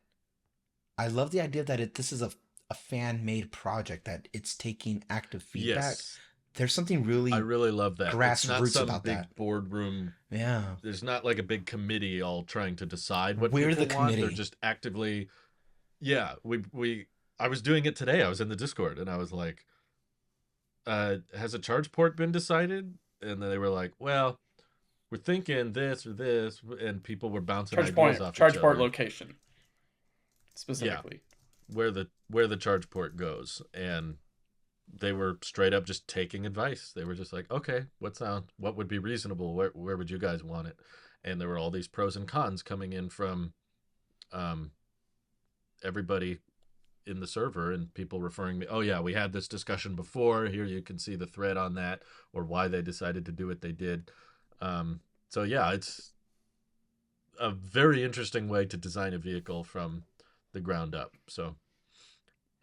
I love the idea that this is a fan made project that it's taking active feedback. Yes, There's something I really really love that. It's not grassroots some about that. big boardroom. Yeah. There's not like a big committee all trying to decide what We're the people want. They're committee. just actively, yeah. We. I was doing it today. I was in the Discord and I was like, has a charge port been decided? And then they were like, well, we're thinking this or this, and people were bouncing ideas off each Charge port other. location Yeah, specifically. where the charge port goes, and they were straight up just taking advice. They were just like, okay, what would be reasonable? Where would you guys want it? And there were all these pros and cons coming in from um, everybody in the server, and people referring me, oh yeah, we had this discussion before. Here you can see the thread on that, or why they decided to do what they did. So yeah, it's a very interesting way to design a vehicle from the ground up. So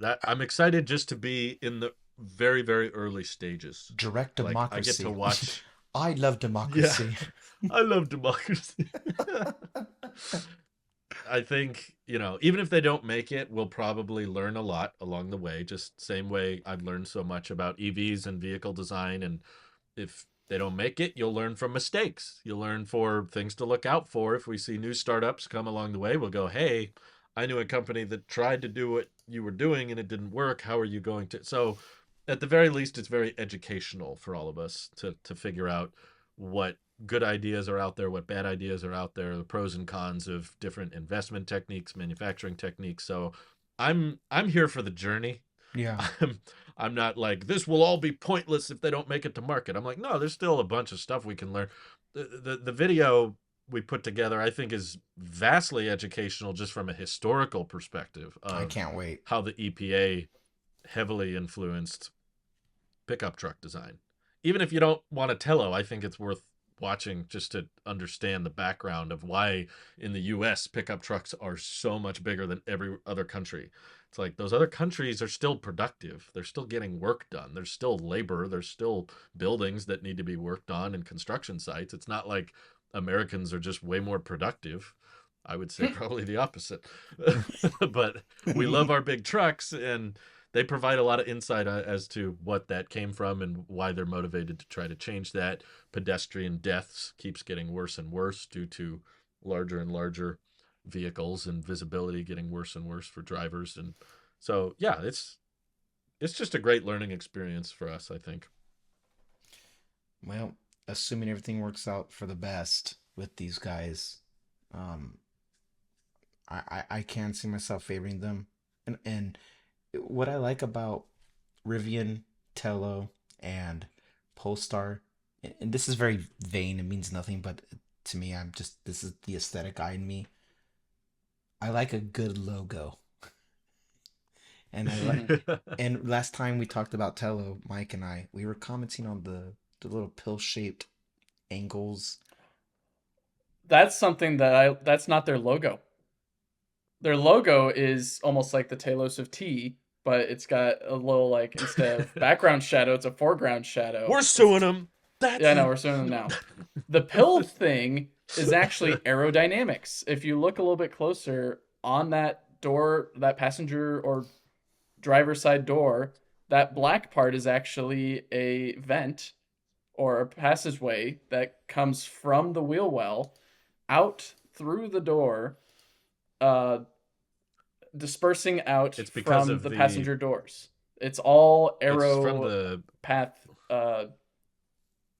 that I'm excited just to be in the very, very early stages. Direct Like I get to democracy. watch. I love Yeah, democracy. I love democracy. I think, even if they don't make it, we'll probably learn a lot along the way. Just same way I've learned so much about EVs and vehicle design. And if they don't make it, you'll learn from mistakes. You'll learn for things to look out for. If we see new startups come along the way, we'll go, hey, I knew a company that tried to do what you were doing and it didn't work. How are you going to? So, at the very least, it's very educational for all of us to figure out what good ideas are out there, what bad ideas are out there, the pros and cons of different investment techniques, manufacturing techniques. So, I'm here for the journey. Yeah. I'm I'm not like this will all be pointless if they don't make it to market. I'm like, no, there's still a bunch of stuff we can learn. The video we put together, I think, is vastly educational just from a historical perspective I of can't wait. how the EPA heavily influenced pickup truck design. Even if you don't want a Telo, I think it's worth watching just to understand the background of why in the US pickup trucks are so much bigger than every other country. It's like those other countries are still productive. They're still getting work done. There's still labor. There's still buildings that need to be worked on and construction sites. It's not like Americans are just way more productive. I would say probably the opposite. But we love our big trucks and they provide a lot of insight as to what that came from and why they're motivated to try to change that. Pedestrian deaths keeps getting worse and worse due to larger and larger vehicles and visibility getting worse and worse for drivers. And so yeah, it's just a great learning experience for us, I think. Well, assuming everything works out for the best with these guys, um, I can see myself favoring them. And what I like about Rivian, Tello, and Polestar, and this is very vain, it means nothing, but to me, this is the aesthetic eye in me. I like a good logo. And I like, and last time we talked about Tello, Mike and I, we were commenting on the little pill shaped angles. That's something that's not their logo. Their logo is almost like the Talos of T, but it's got a little like instead of background shadow, it's a foreground shadow. We're suing them. Yeah, That's no, we're suing them now. The pill thing is actually aerodynamics. If you look a little bit closer on that door, that passenger or driver side door, that black part is actually a vent or a passageway that comes from the wheel well out through the door, uh, dispersing out it's because from of the the passenger doors. It's all it's from aero the path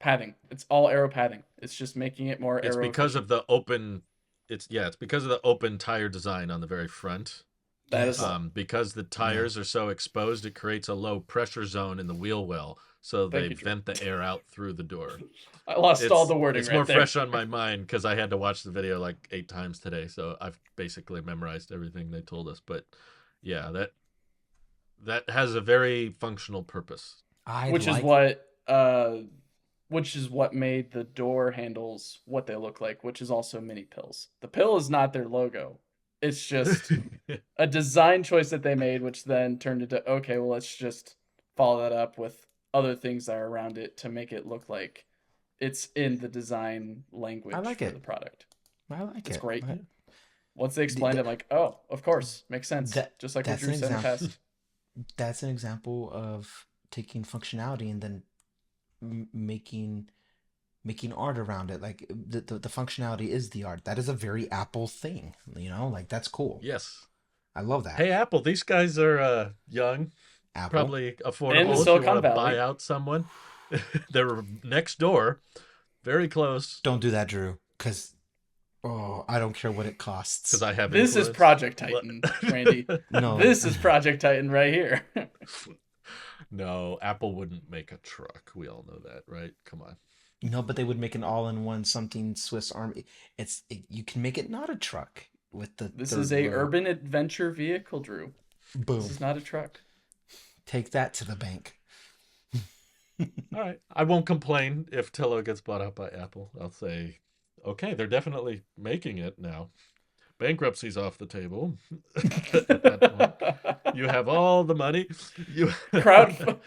padding. It's all aero padding. It's just making it more it's aero because efficient. of the open it's because of the open tire design on the very front. That is Yes. Because the Yeah. tires are so exposed, it creates a low pressure zone in the wheel well, so thank they you, Drew. vent the air out through the door. I lost all the wording It's right more there. fresh on my mind because I had to watch the video like 8 times today, so I've basically memorized everything they told us. But yeah, that has a very functional purpose. I which is like what uh which is what made the door handles what they look like, which is also mini pills. The pill is not their logo. It's just a design choice that they made, which then turned into okay, well, let's just follow that up with other things that are around it to make it look like it's in the design I language like for the it. product. I like It's it. great. I- Once they th- explained it, th- I'm like, oh, of course, makes sense. that Just like what that's Drew an said in the example. past. That's an example of taking functionality and then making art around it. Like the functionality is the art. That is a very Apple thing. Like that's cool. Yes. I love that. Hey, Apple, these guys are young, Apple. probably And the affordable if you want Silicon to buy Valley. out someone. They're next door, very close, Don't do that, Drew, because I don't care what it because costs. I have This is influence. Project Titan, Randy. No, This is Project Titan right here. No, Apple wouldn't make a truck. We all know that, right? Come on. no, but they would make an all-in-one something Swiss Army. You can make it not a truck with the This is third a row. urban adventure vehicle, Drew. This Boom. is not a truck. Take that to the bank. All right. I won't complain if Telo gets bought out by Apple. I'll say, okay, they're definitely making it now. Bankruptcy's off the table at that point. You have all the money. You crowd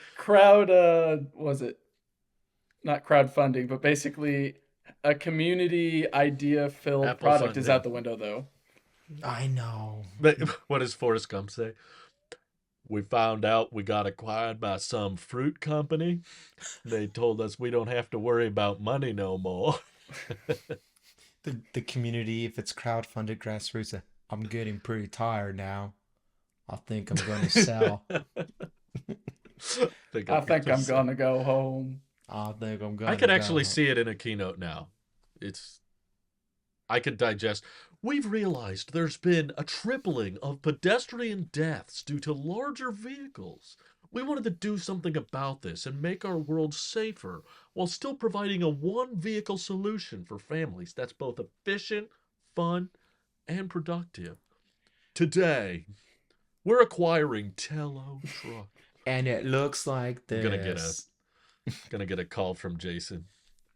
was it not crowdfunding, but basically a community idea filled Apple product is funding. out the window though. I know. But what does Forrest Gump say? We found out we got acquired by some fruit company. They told us we don't have to worry about money no more. The community, if it's crowdfunded grassroots, I'm getting pretty tired now. I think I'm going to sell. I think I'm gonna go home. I think I'm going I to could go. actually see it in a keynote now. I could digest. We've realized there's been a tripling of pedestrian deaths due to larger vehicles. We wanted to do something about this and make our world safer while still providing a one-vehicle solution for families that's both efficient, fun, and productive. Today, we're acquiring Telo truck. And it looks like I'm this. gonna get a call from Jason.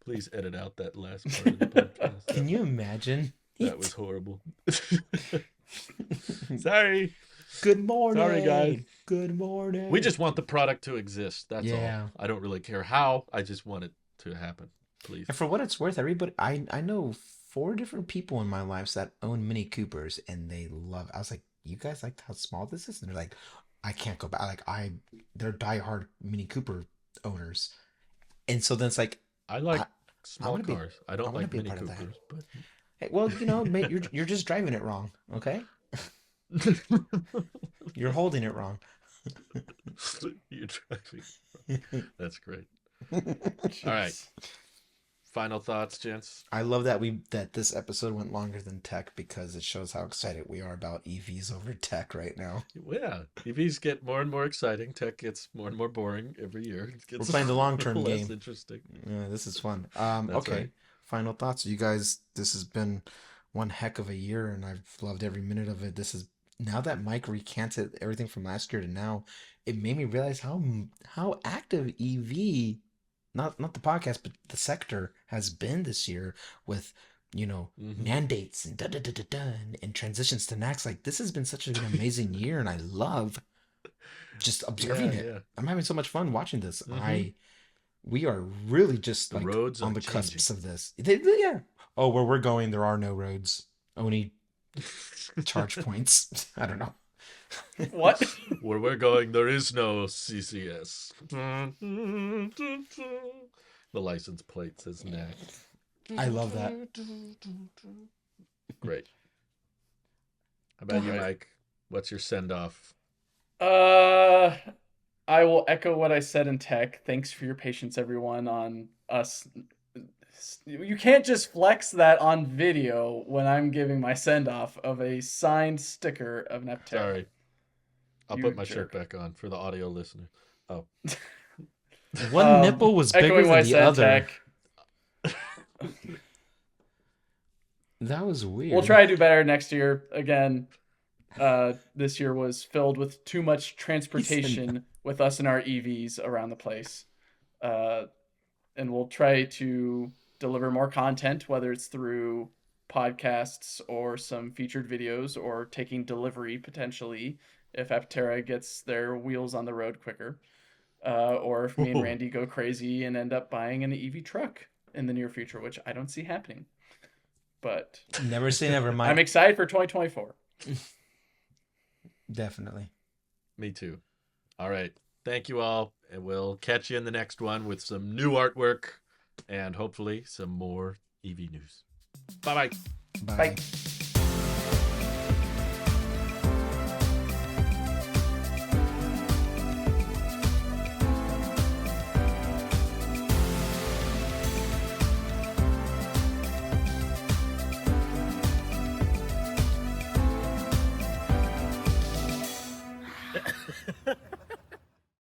Please edit out that last part of the podcast. Can you imagine? That was horrible. Sorry. Good morning. Sorry, guys. Good morning. We just want the product to exist. That's Yeah. all. I don't really care how. I just want it to happen. Please. And for what it's worth, everybody, I know 4 different people in my lives that own Mini Coopers, and they love it. I was like, you guys like how small this is? And they're like, I can't go back. Like they're diehard Mini Cooper owners. And so then it's like, I like I small wanna be- cars. I don't I wanna like be a Mini part of that. Coopers, but hey, well, mate, you're just driving it wrong, okay? You're holding it wrong. you're driving. That's great. All right. Final thoughts, gents. I love that this episode went longer than tech because it shows how excited we are about EVs over tech right now. Yeah, EVs get more and more exciting. Tech gets more and more boring every year. It We're gets playing the long-term less game. interesting. Yeah, this is fun. That's Okay. right. Final thoughts, you guys. This has been one heck of a year, and I've loved every minute of it. This is now that Mike recanted everything from last year to now, it made me realize how active EV, not the podcast, but the sector has been this year with mandates and and transitions to NACS. Like this has been such an amazing year, and I love just observing it. Yeah. I'm having so much fun watching this. Mhm. We are really just The like roads on are the cusps changing. of this. Yeah. Oh, where we're going, there are no roads. Only charge points. I don't know. What? Where we're going, there is no CCS. The license plate says NAC. I love that. Great. How about you, Alright. Mike? What's your send off? I will echo what I said in tech. Thanks for your patience, everyone, on us. You can't just flex that on video when I'm giving my send off of a signed sticker of an Aptera. Sorry. I'll You put my jerk. shirt back on for the audio listener. Oh. One nipple was bigger Echoing what I than the said, other. Tech. That was weird. We'll try to do better next year. Again, this year was filled with too much transportation with us and our EVs around the place. And we'll try to deliver more content, whether it's through podcasts or some featured videos or taking delivery potentially if Aptera gets their wheels on the road quicker. Or if me and Randy go crazy and end up buying an EV truck in the near future, which I don't see happening. But Never say never, Mike. I'm excited for 2024. Definitely. Me too. All right. Thank you all. And we'll catch you in the next one with some new artwork and hopefully some more EV news. Bye-bye. Bye. Bye.